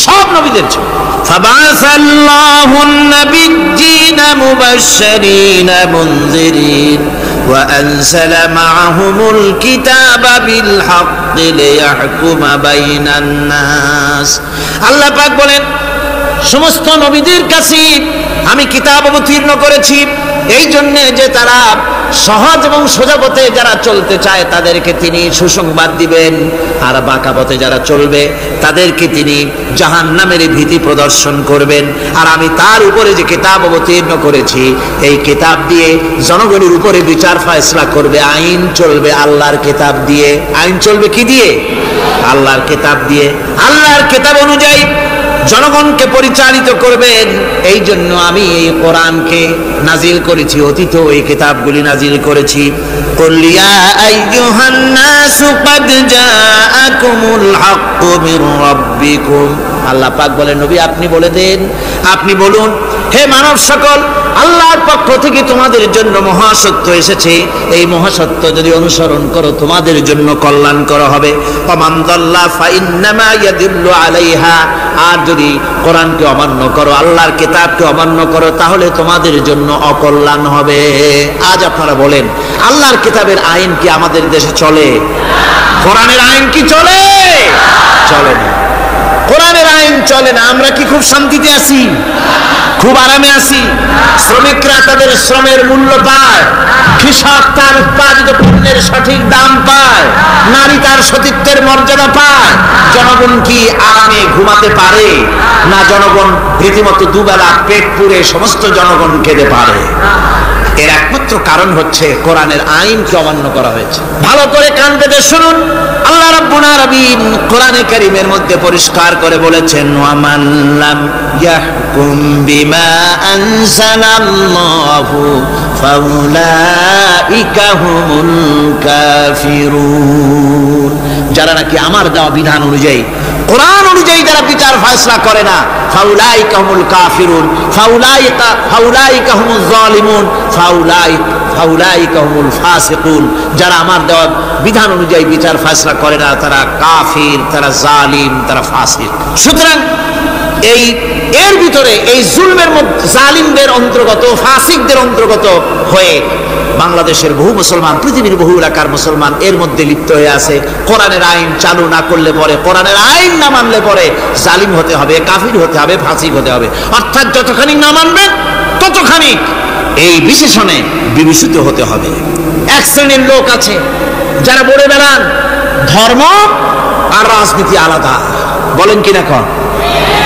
সব নবীদের ছিল। ফাবাসাল্লাহুন নাবিয়্যিনা মুবাশশিরিনা মুনযিরিন ওয়া আনজালা মা'আহুমুল কিতাবা বিল হাক্কি লিয়াহকুমা বাইনান নাস। আল্লাহ পাক বলেন সমস্ত নবীদের কাছে আমি কিতাব অবতীর্ণ করেছি এই জন্য যে তারা সহজ এবং সোজা পথে যারা চলতে চায় তাদেরকে তিনি সুসংবাদ দিবেন, আর বাঁকা পথে যারা চলবে তাদেরকে তিনি জাহান্নামের ভীতি প্রদর্শন করবেন। আর আমি তার উপরে যে কিতাব অবতীর্ণ করেছি এই কিতাব দিয়ে জনগণের উপরে বিচার ফয়সালা করবে, আইন চলবে আল্লাহর কিতাব দিয়ে। আইন চলবে কি দিয়ে? আল্লাহর কিতাব দিয়ে। আল্লাহর কিতাব অনুযায়ী জনগণকে পরিচালিত করবেন। এই জন্য আমি এই কোরআনকে নাজিল করেছি, অতীত এই কিতাবগুলি নাজিল করেছি। কুল ইয়া আইয়ুহান নাসু ক্বাদ জাআকুমুল হাক্কু মির রাব্বিকুম। আল্লাহ পাক বলেন নবী আপনি বলে দেন, আপনি বলুন হে মানব সকল, আল্লাহর পক্ষ থেকে তোমাদের জন্য মহাসত্য এসেছে, এই মহাসত্য যদি অনুসরণ করো তোমাদের জন্য কল্যাণ করা হবে। ওমান দাল্লা ফাইন্নামা ইয়াদুল্লু আলাইহা। আর যদি কোরআনকে অমান্য করো, আল্লাহর কিতাবকে অমান্য করো, তাহলে তোমাদের জন্য অকল্যাণ হবে। আজ আপনারা বলেন আল্লাহর কিতাবের আইন কি আমাদের দেশে চলে? কোরআনের আইন কি চলে? চলে না। কোরআনের আইন চলে না। আমরা কি খুব শান্তিতে আছি? খুব আরামে আছি? শ্রমিকরা তাদের শ্রমের মূল্য পায়, কৃষক তার উৎপাদিত পণ্যের সঠিক দাম পায়, নারী তার সতীত্বের মর্যাদা পায়। জনগণ কি আরামে ঘুমাতে পারে? না, জনগণ রীতিমতো দুবেলা পেট পুরে সমস্ত জনগণ খেতে পারে। এর একমাত্র কারণ হচ্ছে কোরআনের আইনকে অমান্য করা হয়েছে। ভালো করে কান পেতে শুনুন, আল্লাহ রাব্বুল আলামিন কোরআনে কারীমের মধ্যে পরিষ্কার করে বলেছেন ওয়ামান লাম ইয়াহকুম বিমা আনজালাল্লাহু ফাউলাইকা হুমুল কাফিরুন। যারা নাকি আমার দেওয়া বিধান অনুযায়ী, কোরআন অনুযায়ী যারা বিচার ফয়সালা করে না, ফাউলাইকা হুমুল কাফিরুন, ফাউলাইকা হুমুজ জালিমুন, ফাউলাইকা হুমুল ফাসিকুন, যারা আমার দেওয়া বিধান অনুযায়ী বিচার ফয়সালা করে না তারা কাফির, তারা জালিম, তারা ফাসিক। সুতরাং এর ভিতরে এই জুলমের মধ্যে জালিমদের অন্তর্গত, ফাসিকদের অন্তর্গত হয়ে বাংলাদেশের বহু মুসলমান, পৃথিবীর বহু এলাকার মুসলমান এর মধ্যে লিপ্ত হয়ে আছে। কোরআনের আইন চালু না করলে পরে, কোরআনের আইন না মানলে পরে জালিম হতে হবে, কাফির হতে হবে, ফাসিক হতে হবে। অর্থাৎ যতখানি না মানবেন ততখানি এই বিশেষণে বিভূষিত হতে হবে। এক শ্রেণীর লোক আছে যারা বলে বেড়ান ধর্ম আর রাজনীতি আলাদা। বলেন কিনা কন,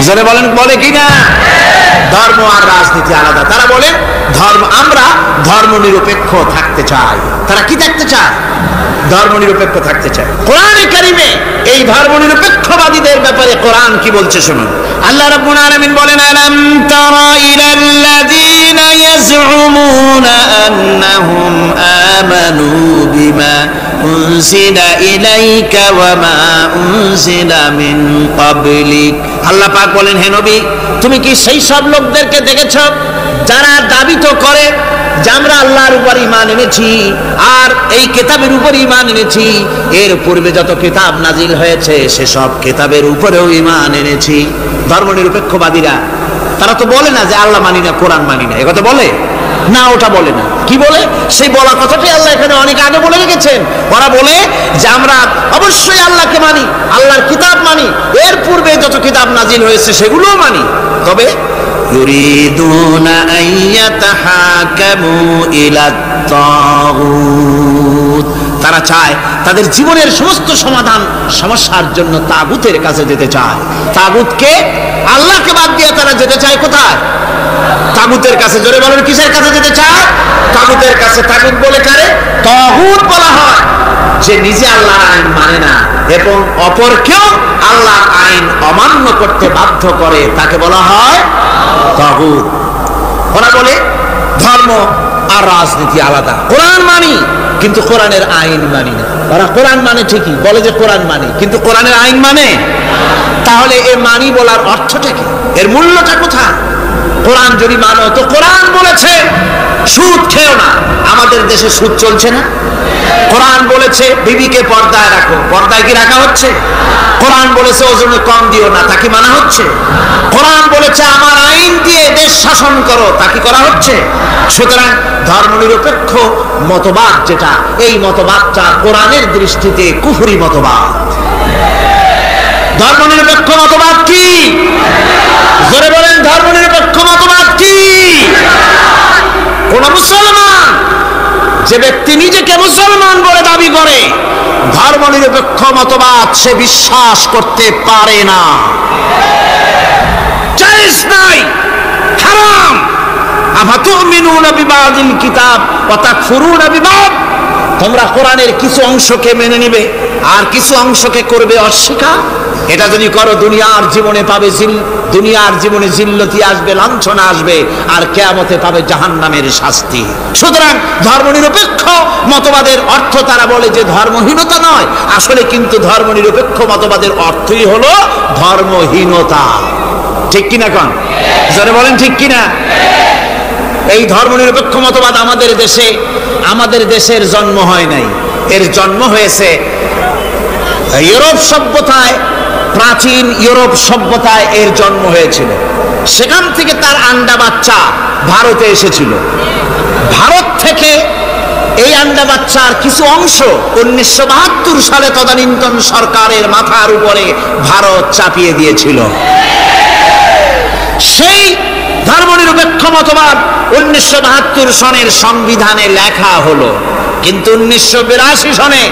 যারা বলেন, বলে কিনা ধর্ম আর রাজনীতি আলাদা। তারা বলে আমরা ধর্ম নিরপেক্ষ থাকতে চাই। তারা কি থাকতে চায়? ধর্ম নিরপেক্ষ থাকতে চায়। কোরআনে কারিমে এই ধর্ম নিরপেক্ষবাদীদের ব্যাপারে কোরআন কি বলছে শুনুন। আল্লাহ রাব্বুল আলামিন বলেন, আলাম তারা ইলাল্লাযীনা ইয়াজউমুনা আন্নাহুম আমানু বিমা উনজিলা ইলাইকা ওয়া মা উনজিলা মিন ক্বাবলিক। আল্লাহ পাক বলেন, হে নবী, তুমি কি সেই সব লোকদেরকে দেখেছো যারা দাবি তো করে যে আমরা আল্লাহর উপর ঈমান এনেছি আর এই কিতাবের উপর ঈমান এনেছি, এর পূর্বে যত কিতাব নাজিল হয়েছে সেসব কিতাবের উপরেও ঈমান এনেছি। ধর্ম নিরপেক্ষবাদীরা তারা তো বলে না যে আল্লাহ মানি না, কোরআন মানি না, একথা বলে না, ওটা বলে না। কি বলে? সেই বলা কথাটাই আল্লাহ এখানে অনেক আগে বলে রেখেছেন। ওরা বলে যে আমরা অবশ্যই আল্লাহকে মানি, আল্লাহর কিতাব মানি, এর পূর্বে যত কিতাব নাজিল হয়েছে সেগুলোও মানি, তবে ইউরিদুনা আইয়াতাহাকামু ইলাত তাগুত, তারা চায় তাদের জীবনের সমস্ত সমাধান সমস্যার জন্য তাগুতের কাছে যেতে চায়। তাগুতকে, আল্লাহকে বাদ দিয়ে তারা যেতে চায় কোথায়? তাগুতের কাছে। জোরে বলেন, কিসের কাছে যেতে চায়? তাগুতের কাছে। তাগুত বলে কারে? তাগুত বলা হয় যে নিজে আল্লাহর আইন মানে না এবং অপরকেও আল্লাহর আইন অমান্য করতে বাধ্য করে, তাকে বলা হয় তাগুত। ওরা বলে ধর্ম আর রাজনীতি আলাদা। কোরআন মানি কিন্তু কোরআনের আইন মানি না। ওরা কোরআন মানে ঠিকই, বলে যে কোরআন মানি, কিন্তু কোরআনের আইন মানে। তাহলে এ মানি বলার অর্থটা কি? এর মূল্যটা কোথায়? কোরআন যদি মানো তো কোরআন বলেছে সুদ খেও না, আমাদের দেশে সুদ চলছে না। কোরআন বলেছে বিবিকে পর্দায় রাখো, পর্দায় কি রাখা হচ্ছে? কোরআন বলেছে ওজনে কম দিও না, তা কি মানা হচ্ছে? কোরআন বলেছে আমার আইন দিয়ে দেশ শাসন করো, তা কি করা হচ্ছে? সুতরাং ধর্মনিরপেক্ষ মতবাদ যেটা, এই মতবাদটা কোরআনের দৃষ্টিতে কুফরি মতবাদ। ধর্মনিরপেক্ষ মতবাদ কি? জোরে বলেন, ধর্মনিরপেক্ষ মতবাদ কি? কোন মুসলমান, যে ব্যক্তি নিজেকে মুসলমান বলে দাবি করে, ধর্মনিরপেক্ষ মতবাদ সে বিশ্বাস করতে পারে না, জায়েজ নাই, হারাম। আফাতুমিনুনা বিবাদিল কিতাব ওয়া তাকফুরুনা বিবাদ, তোমরা কোরআনের কিছু অংশকে মেনে নিবে আর কিছু অংশকে করবে অস্বীকার। এটা যদি করো দুনিয়ার জীবনে পাবে দুনিয়ার জীবনে জিল্লতি আসবে, লাঞ্ছনা আসবে, আর কিয়ামতে পাবে জাহান্নামের শাস্তি। সুতরাং ধর্মনিরপেক্ষ মতবাদের অর্থ তারা বলে যে ধর্মহীনতা নয়, আসলে কিন্তু ধর্মনিরপেক্ষ মতবাদের অর্থই হলো ধর্মহীনতা। ঠিক কিনা কন? যারা বলেন ঠিক কিনা? এই ধর্মনিরপেক্ষ মতবাদ আমাদের দেশের জন্ম হয় নাই, এর জন্ম হয়েছে ইউরোপ সভ্যতায়। প্রাচীন ইউরোপ সভ্যতায় এর জন্ম হয়েছিল, সেখান থেকে তার আন্ডা বাচ্চা ভারতে এসেছিল। ভারত থেকে এই আন্ডা বাচ্চার কিছু অংশ 1972 সালে তদানীন্তন সরকারের মাথার উপরে ভারত চাপিয়ে দিয়েছিল। সেই ধর্মনিরপেক্ষ মতবাদ 1972 সনের সংবিধানে লেখা হলো, কিন্তু 1982 সনে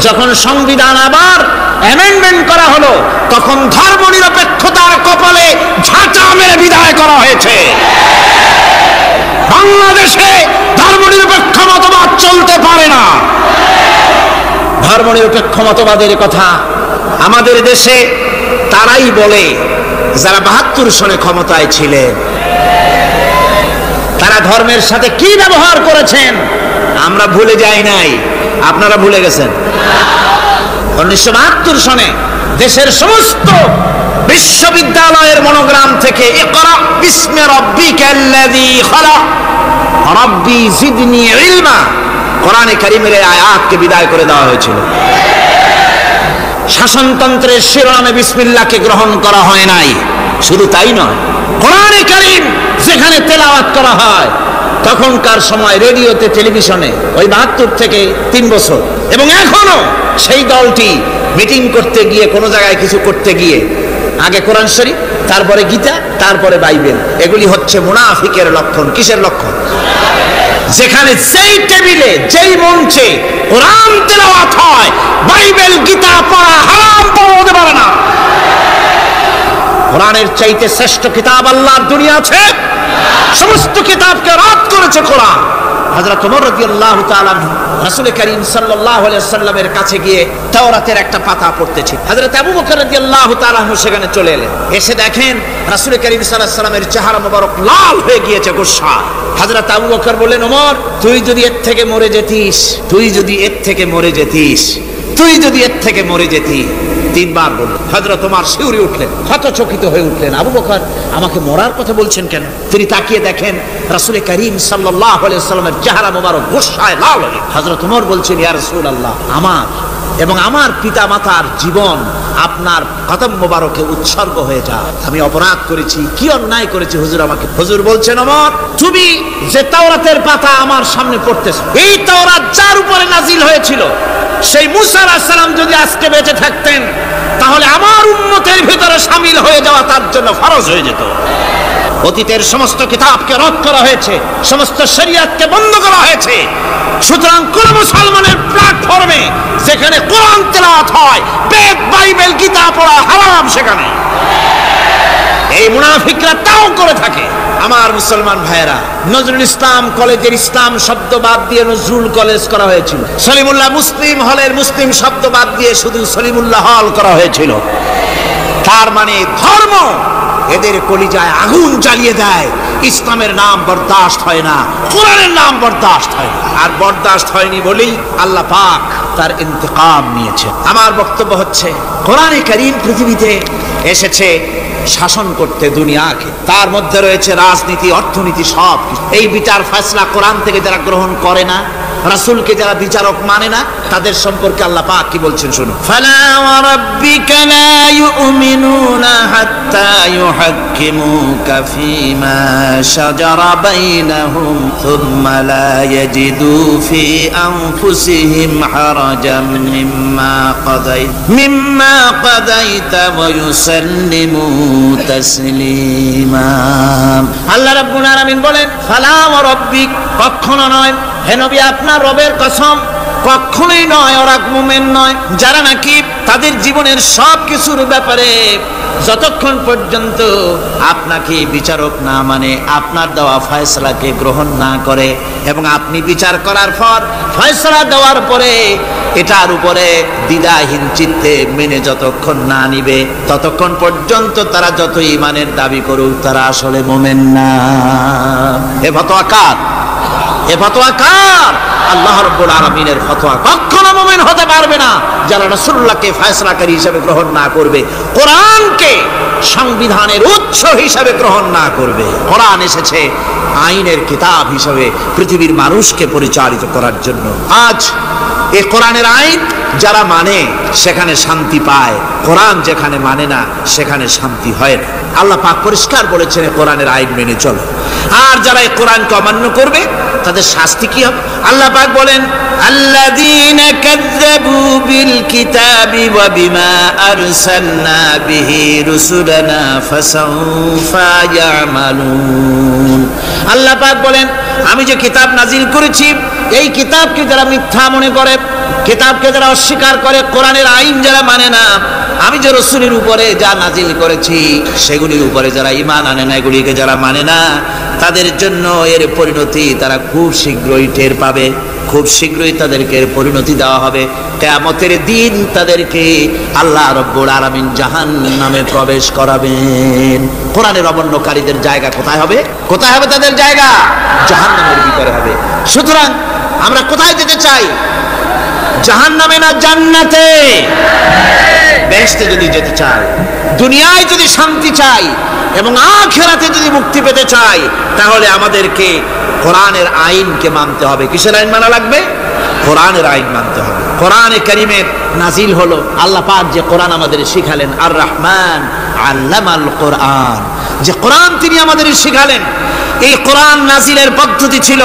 যখন সংবিধান আবার অ্যামেন্ডমেন্ট করা হলো, তখন ধর্মনিরপেক্ষতার কপালে ঝাঁটা মেরে বিদায় করা হয়েছে। বাংলাদেশে ধর্মনিরপেক্ষ মতবাদ চলতে পারে না। ধর্মনিরপেক্ষ মতবাদের কথা আমাদের দেশে তারাই বলে যারা 72 সনে ক্ষমতায় ছিলেন। তারা ধর্মের সাথে কি ব্যবহার করেছেন আমরা ভুলে যাই নাই, আপনারা ভুলে গেছেন। 1972 সনে দেশের সমস্ত বিশ্ববিদ্যালয়ের মনোগ্রাম থেকে ইকরা বিস্মি রাব্বিকাল্লাযী খালাক রব্বি জিদনি ইলমা, কোরআনে কারীমের এই আয়াতকে বিদায় করে দেওয়া হয়েছিল। শাসনতন্ত্রের শিরোনামে বিসমিল্লাহকে গ্রহণ করা হয় নাই। শুধু তাই নয়, কোরআনে কারীম যেখানে তেলাওয়াত করা হয় তখনকার সময় রেডিওতে, টেলিভিশনে, ওই 72 থেকে 3 বছর, এবং এখনো সেই দলটি মিটিং করতে গিয়ে, কোনো জায়গায় কিছু করতে গিয়ে আগে কোরআন শরীফ, তারপরে গীতা, তারপরে বাইবেল। এগুলি হচ্ছে মুনাফিকের লক্ষণ। কিসের লক্ষণ? যেখানে যেই টেবিলে, যেই মঞ্চে কোরআন তেলাওয়াত হয়, বাইবেল গীতা পড়া হারাম, পড়া হতে পারে না। কোরআনের চাইতে শ্রেষ্ঠ কিতাব আল্লাহর দুনিয়া আছে? সমস্ত কিতাবকে রদ করেছে কোরআন। হযরত ওমর রাদিয়াল্লাহু তাআলা রাসূল করিম সাল্লাল্লাহু আলাইহি ওয়াসাল্লামের কাছে গিয়ে তাওরাতের একটা পাতা পড়তেছে। হযরত আবু বকর রাদিয়াল্লাহু তাআলা সেখানে চলে এলেন। এসে দেখেন রাসূল করিম সাল্লাল্লাহু আলাইহি ওয়াসাল্লামের চেহারা মোবারক লাল হয়ে গিয়েছে গোসায়। হযরত আবু বকর বললেন, ওমর, তুই যদি এর থেকে মরে যেতিস, তুই যদি এর থেকে মরে যেতিস, তুই যদি এর থেকে মরে যেতি। 3 বার বলল। হযরত ওমর শিউরে উঠলেন, হতচকিত হয়ে উঠলেন। আবু বকর আমাকে মরার কথা বলছেন কেন? তিনি তাকিয়ে দেখেন রাসূল করিম সাল্লাল্লাহু আলাইহি ওয়াসাল্লামের চেহারা মোবারক গোসায় লাল হয়ে। হযরত ওমর বলছেন, ইয়া রাসূলুল্লাহ, আমার এবং আমার পিতা মাতার জীবন আপনার কদম মোবারকে উৎসর্গ হয়ে যায়। আমি অপরাধ করেছি, কি অন্যায় করেছি হুজুর আমাকে? হুজুর বলছেন, ওমর, তুমি যে তাওরাতের পাতা আমার সামনে পড়তেছ, এই তাওরাত যার উপরে নাজিল হয়েছিল, সেই মুসা আলাইহিস সালাম যদি আজকে বেঁচে থাকতেন, তাহলে আমার উম্মতের ভিতরে শামিল হয়ে যাওয়া তার জন্য ফরজ হয়ে যেত। অতীতের সমস্ত কিতাবকে রদ করা হয়েছে, সমস্ত শরীয়তকে বন্ধ করা হয়েছে। সুতরাং কোন মুসলমানের প্ল্যাটফর্মে যেখানে কোরআন তেলাওয়াত হয়, বেদ, বাইবেল, গীতা পড়া হারাম সেখানে। এই মুনাফিকরা তাও করে থাকে। আমার মুসলমান ভাইয়েরা, নজরুল ইসলাম কলেজের ইসলাম শব্দ বাদ দিয়ে নজরুল কলেজ করা হয়েছিল। সলিমুল্লাহ মুসলিম হলের মুসলিম শব্দ বাদ দিয়ে শুধু সলিমুল্লাহ হল করা হয়েছিল। তার মানে ধর্ম এদের কলিজায় আগুন জ্বালিয়ে দেয়। ইসলামের নাম বরদাস্ত হয় না, কোরআনের নাম বরদাস্ত হয় না। আর বরদাস্ত হয়নি বলেই আল্লাহ পাক তার ইন্তেকাম নিয়েছে। আমার বক্তব্য হচ্ছে, কোরআনে কারীম পৃথিবীতে এসেছে শাসন করতে দুনিয়াকে। তার মধ্যে রয়েছে রাজনীতি, অর্থনীতি, সব। এই বিচার ফয়সালা কোরআন থেকে যারা গ্রহণ করে না, রাসূলকে যারা বিচারক মানে না, তাদের সম্পর্কে আল্লাহ পাক কি বলছেন শুনো। ফালা ওয়া রাব্বিকা লা ইউমিনুনা হাত্তা ইউহাক্কিমুকা ফীমা শাজারা বাইনাহুম সুম্মা লা ইয়াজিদু ফী আনফুসিহিম হারাজাম মিম্মা কাদাইতা ওয়া ইউসাল্লিমু তাসলিমা। আল্লাহ রাব্বুল আলামিন বলেন, ফালা ওয়া রাব্বিক, কখনো নয় হে নবী, আপনার রবের কসম, কখনোই নয়, ওরা মুমিন নয় যারা নাকি তাদের জীবনের সব কিছুর ব্যাপারে যতক্ষণ পর্যন্ত আপনাকে বিচারক না মানে, আপনার দেওয়া ফয়সালাকে গ্রহণ না করে, এবং আপনি বিচার করার পর ফয়সালা দেওয়ার পরে এটার উপরে দ্বিধাহীন চিত্তে মেনে যতক্ষণ না নিবে, ততক্ষণ পর্যন্ত তারা যত ঈমানের দাবি করুক, তারা আসলে মুমিন না। এ ফতোয়া কার? এ ফতোয়া কার? আল্লাহ রাব্বুল আলামিনের ফতোয়া। কখনো মুমিন হতে পারবে না যারা রাসূলুল্লাহকে ফয়সালাকারী হিসেবে গ্রহণ না করবে, কোরআনকে সংবিধানের উৎস হিসেবে গ্রহণ না করবে। কোরআন এসেছে আইনের কিতাব হিসেবে পৃথিবীর মানুষকে পরিচালিত করার জন্য। আজ এই কোরআনের আইন যারা মানে সেখানে শান্তি পায়, কোরআন যেখানে মানে না সেখানে শান্তি হয় না। আল্লাহ পাক পরিষ্কার বলেছেন, কোরআনের আইন মেনে চলো। আর যারা এই কোরআনকে অমান্য করবে তাদের শাস্তি কি হবে? আল্লাহ পাক বলেন, আল্লাযীনা কাযযাবু বিল কিতাবি ওয়া বিমা আরসালনা বিহি রুসুলানা ফাসাউফা ইয়ামালুন। আল্লাহ পাক বলেন, আমি যে কিতাব নাজিল করেছি, এই কিতাবকে যারা মিথ্যা মনে করে, কিতাবকে যারা অস্বীকার করে, কোরআনের আইন যারা মানে না, আমি যে রাসূলের উপরে যা নাজিল করেছি সেগুলির উপরে যারা ঈমান আনে না, এগুলিকে যারা মানে না, তাদের জন্য এর পরিণতি তারা খুব শীঘ্রই টের পাবে। খুব শীঘ্রই তাদেরকে এর পরিণতি দেওয়া হবে। কিয়ামতের দিন তাদেরকে আল্লাহ রাব্বুল আলামিন জাহান্নামে প্রবেশ করাবেন। কোরআনের অবমাননাকারীদের জায়গা কোথায় হবে? কোথায় হবে তাদের জায়গা? জাহান্নামের ভিতরে হবে। সুতরাং আমরা কোথায় যেতে চাই? জাহান্নামে না জান্নাতে? বেহেশতে যদি যেতে চাই, দুনিয়ায় যদি শান্তি চাই এবং আখিরাতে যদি মুক্তি পেতে চাই, তাহলে আমাদেরকে কোরআনের আইনকে মানতে হবে। কিসের আইন মানা লাগবে? কোরআনের আইন মানতে হবে। কোরআনে কারীমের নাজিল হলো, আল্লাহ পাক যে কোরআন আমাদের শিখালেন, আর রহমান আল্লামাল কোরআন, যে কোরআন তিনি আমাদের শিখালেন। এই কোরআন নাজিলের পদ্ধতি ছিল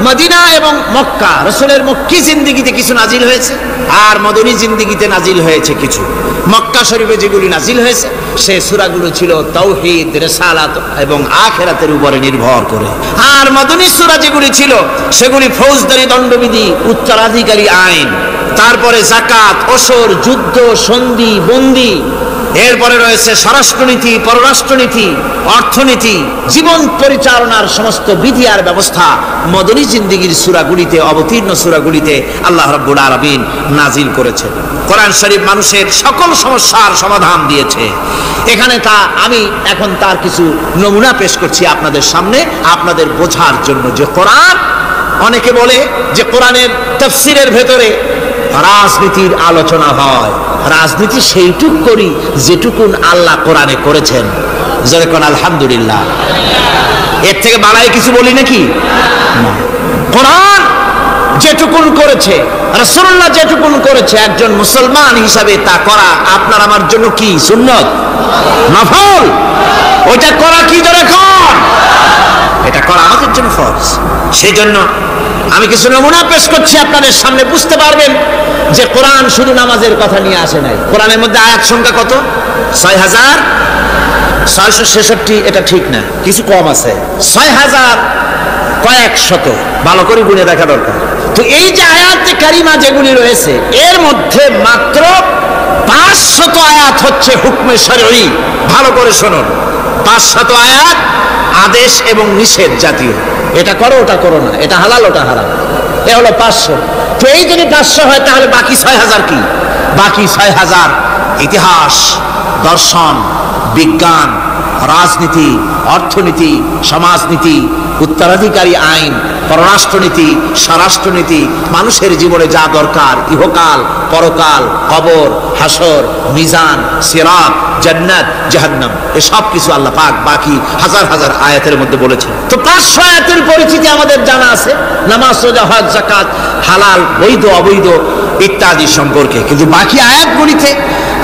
মদিনা এবং মক্কা, রাসূলের মক্কি জিন্দেগিতে কিছু নাজিল হয়েছে, আর মদনী জিন্দেগিতে নাজিল হয়েছে কিছু। মক্কা শরীফে যেগুলি নাজিল হয়েছে সে সূরাগুলো ছিল তাওহীদ, রিসালাত এবং আখিরাতের উপরে নির্ভর করে। আর মদনী সূরা যেগুলি ছিল সেগুলি ফৌজদারি দণ্ডবিধি, উত্তরাধিকারী আইন, তারপরে যাকাত, ওসর, যুদ্ধ, সন্ধি, বন্দি, এরপরে রয়েছে স্বরাষ্ট্রনীতি, পররাষ্ট্রনীতি, অর্থনীতি, জীবন পরিচালনার সমস্ত বিধি আর ব্যবস্থা মদনী জিন্দেগির সূরাগুলিতে, অবতীর্ণ সূরাগুলিতে আল্লাহ রাব্বুল আলামিন নাজিল করেছেন। কোরআন শরীফ মানুষের সকল সমস্যার সমাধান দিয়েছে। এখানে আমি এখন তার কিছু নমুনা পেশ করছি আপনাদের সামনে, আপনাদের বোঝার জন্য যে কোরআন, অনেকে বলে যে কোরআনের তাফসীরের ভেতরে রাজনীতির আলোচনা হয়। রাজনীতি সেইটুক করি যেটুকুন আল্লাহ কোরআনে করেছেন। যেরকম আলহামদুলিল্লাহ, এর থেকে বাড়াই কিছু বলি নাকি? কোরআন যেটুকুন করেছে, রাসূলুল্লাহ যেটুকুন করেছে, একজন মুসলমান হিসাবে তা করা আপনার আমার জন্য কি সুন্নত, নফল? ওইটা করা কি যেরকম, এটা করা আমাদের জন্য ফরজ। সেই জন্য আমি কিছু নমুনা পেশ করছি আপনাদের সামনে, বুঝতে পারবেন যে কোরআন শুধু নামাজের কথা নিয়ে আসে নাই। কোরআনের মধ্যে আয়াত সংখ্যা কত? ৬,৬৬৬, এটা ঠিক না, কিছু কম আছে, ৬,০০০ কয়েক শত, ভালো করে গুণে দেখা দরকার। তো এই যে আয়াতে কারিমা যেগুলি রয়েছে, এর মধ্যে মাত্র ৫০০ আয়াত হচ্ছে হুকমে শরঈ। ভালো করে শুনুন, ৫০০ আয়াত আদেশ এবং নিষেধ জাতীয়, এটা করো ওটা করো না, এটা হালাল ওটা হারাম, এ হলো ৫০০। তো এই যদি ৫০০ হয় তাহলে বাকি ৬,০০০ কি? বাকি ৬,০০০ ইতিহাস, দর্শন, বিজ্ঞান, রাজনীতি, অর্থনীতি, সমাজনীতি, উত্তরাধিকারী আইন, পররাষ্ট্রনীতি, স্বরাষ্ট্রনীতি, মানুষের জীবনে যা দরকার, ইহকাল, পরকাল, কবর, হাসর, মিজান, সিরাত, জান্নাত, জাহান্নাম, এসব কিছু আল্লাহ পাক বাকি হাজার হাজার আয়াতের মধ্যে বলেছেন। তো ৫০০ আয়াতের পরিচিতি আমাদের জানা আছে, নামাজ, রোজা, হজ, যাকাত, হালাল, বৈধ, অবৈধ ইত্যাদি সম্পর্কে। কিন্তু বাকি আয়াতগুলিতে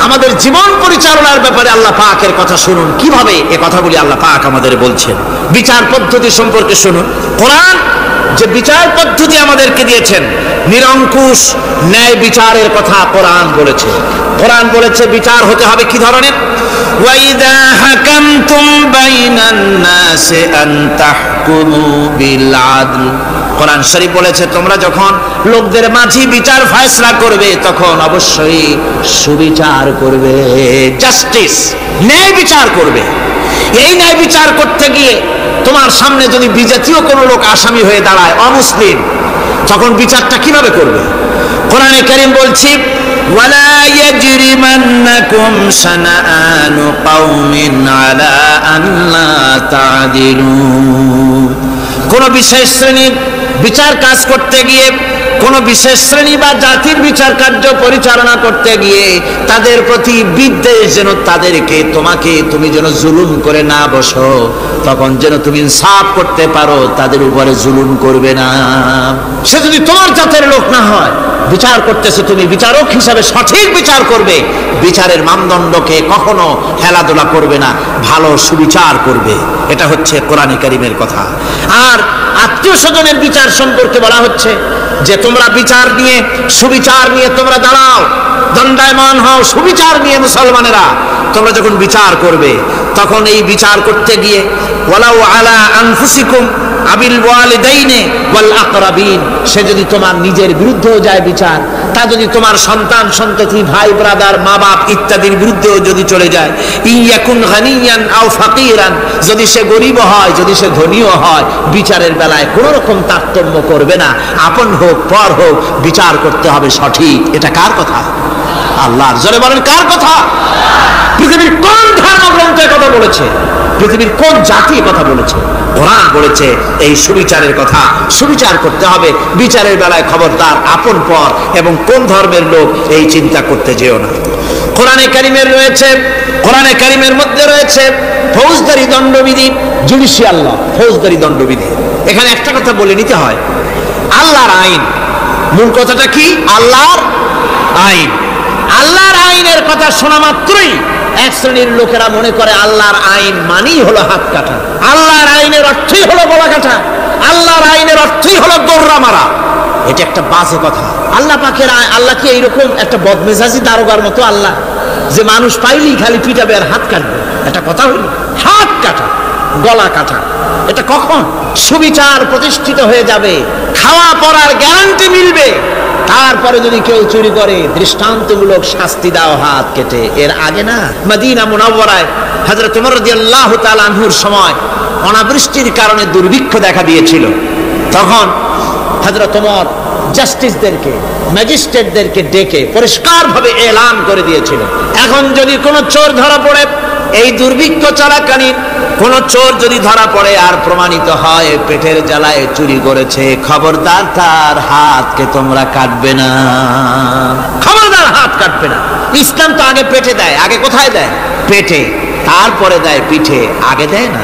আমাদের জীবন পরিচালনার ব্যাপারে আল্লাহ পাকের কথা শুনুন, কিভাবে এ কথাগুলি আল্লাহ পাক আমাদের বলছেন। বিচার পদ্ধতি সম্পর্কে শুনুন। কোরআন যে বিচার পদ্ধতি আমাদেরকে দিয়েছেন, নিরঙ্কুশ ন্যায় বিচারের কথা কোরআন বলেছে। কোরআন বলেছে বিচার হতে হবে কি ধরনের? ওয়াইদা হাকামতুম বাইনান নাসি আন তাহকুমু বিল আদল। কোরআন শরীফ বলেছে তোমরা যখন লোকদের মাঝে বিচার ফয়সালা করবে তখন অবশ্যই সুবিচার করবে, জাস্টিস, ন্যায় বিচার করবে। এই ন্যায় বিচার করতে গিয়ে তোমার সামনে যদি বিজাতীয় কোনো লোক আসামি হয়ে দাঁড়ায়, অমুসলিম, তখন বিচারটা কিভাবে করবে? কোরআনে কারীম বলছি, ওয়ালা ইয়াজরিমান্নাকুম শানাআনু কওমিন আলা আল্লা তা'দিলু। কোন বিশেষ শ্রেণীর বিচার কাজ করতে গিয়ে, কোন বিশেষ শ্রেণী বা জাতির বিচার কার্য পরিচালনা করতে গিয়ে তাদের প্রতি বিদ্বেষ যেন তাদেরকে, তুমি যেন জুলুম করে না বসো, তখন যেন তুমি ইনসাফ করতে পারো, তাদের উপরে জুলুম করবে না। সে যদি তোমার জাতের লোক না হয়, বিচার করতেছে, তুমি বিচারক হিসাবে সঠিক বিচার করবে, বিচারের মানদণ্ডকে কখনো হেলাদোলা করবে না, ভালো সুবিচার করবে। এটা হচ্ছে কোরআনে কারীমের কথা। আর আত্মীয় স্বজনের বিচার সম্পর্কে বলা হচ্ছে যে তোমরা বিচার নিয়ে, সুবিচার নিয়ে তোমরা দাঁড়াও, দণ্ডায়মান হও, সুবিচার নিয়ে মুসলমানেরা তোমরা যখন বিচার করবে, তখন এই বিচার করতে গিয়ে ওয়ালাউ আলা আনফুসিকুম আবিল ওয়ালিদাইনি ওয়াল আকরাবিন, সে যদি তোমার নিজের বিরুদ্ধেও যায় বিচার, তা যদি তোমার সন্তান সন্ততি, ভাই ব্রাদার, মা বাপ ইত্যাদির বিরুদ্ধেও যদি চলে যায়, ইয়াকুন গানিয়ান আও ফাকিরান, যদি সে গরিব হয়, যদি সে ধনীও হয়, বিচারের বেলায় কোনো রকম তারতম্য করবে না, আপন হোক পর হোক, বিচার করতে হবে সঠিক। এটা কার কথা? আল্লাহর। জোরে বলেন, কার কথা? পৃথিবীর কোন ধর্মগ্রন্থের কথা বলেছে? পৃথিবীর কোন জাতি কথা বলেছে? কোরআন বলেছে এই সুবিচারের কথা। সুবিচার করতে হবে, বিচারের বেলায় খবরদার আপন পর এবং কোন ধর্মের লোক এই চিন্তা করতে যেও না। কোরআনে কারীমের মধ্যে রয়েছে ফৌজদারি দণ্ডবিধি, জুডিশিয়াল ল, ফৌজদারি দণ্ডবিধি। এখানে একটা কথা বলে নিতে হয়, আল্লাহর আইন, মূল কথাটা কি? আল্লাহর আইন। আল্লাহর আইনের কথা শোনা মাত্রই এক শ্রেণীর লোকেরা মনে করে আল্লাহর আইন মানেই হলো হাত কাটা, আল্লাহর আইনের অর্থই হলো গলা কাটা, আল্লাহর আইনের অর্থই হলো দৌড়া মারা। এটা একটা বাজে কথা। আল্লাহ পাকের আল্লাহ কি এইরকম একটা বদমেজাজি দারোগার মতো আল্লাহ যে মানুষ পাইলেই খালি পিটাবে আর হাত কাটবে? এটা কথা হইল? হাত কাটা, গলা কাটা, এটা কখন সুবিচার প্রতিষ্ঠিত হয়ে যাবে, খাওয়া পড়ার গ্যারান্টি মিলবে, তারপরে যদি কেউ চুরি করে দৃষ্টান্তমূলক শাস্তি দাও হাত কেটে। এর আগে না। মদিনা মুনাওয়ারায় হযরত ওমর রাদিয়াল্লাহু তাআলা আনহুর সময় অনাবৃষ্টির কারণে দুর্ভিক্ষ দেখা দিয়েছিল। তখন হযরত ওমর জাস্টিসদেরকে, ম্যাজিস্ট্রেটদেরকে ডেকে পরিষ্কারভাবে এলান করে দিয়েছিল, এখন যদি কোনো চোর ধরা পড়ে, এই দুর্ভিক্ষ চলাকালীন কোন চোর যদি ধরা পড়ে আর প্রমাণিত হয় পেটের জ্বালায় চুরি করেছে, খবরদার তার হাতকে তোমরা কাটবে না, খবরদার হাত কাটবে না। ইসলাম তো আগে পেটে দেয়। আগে কোথায় দেয়? পেটে, তারপরে দেয় পিঠে, আগে দেয় না।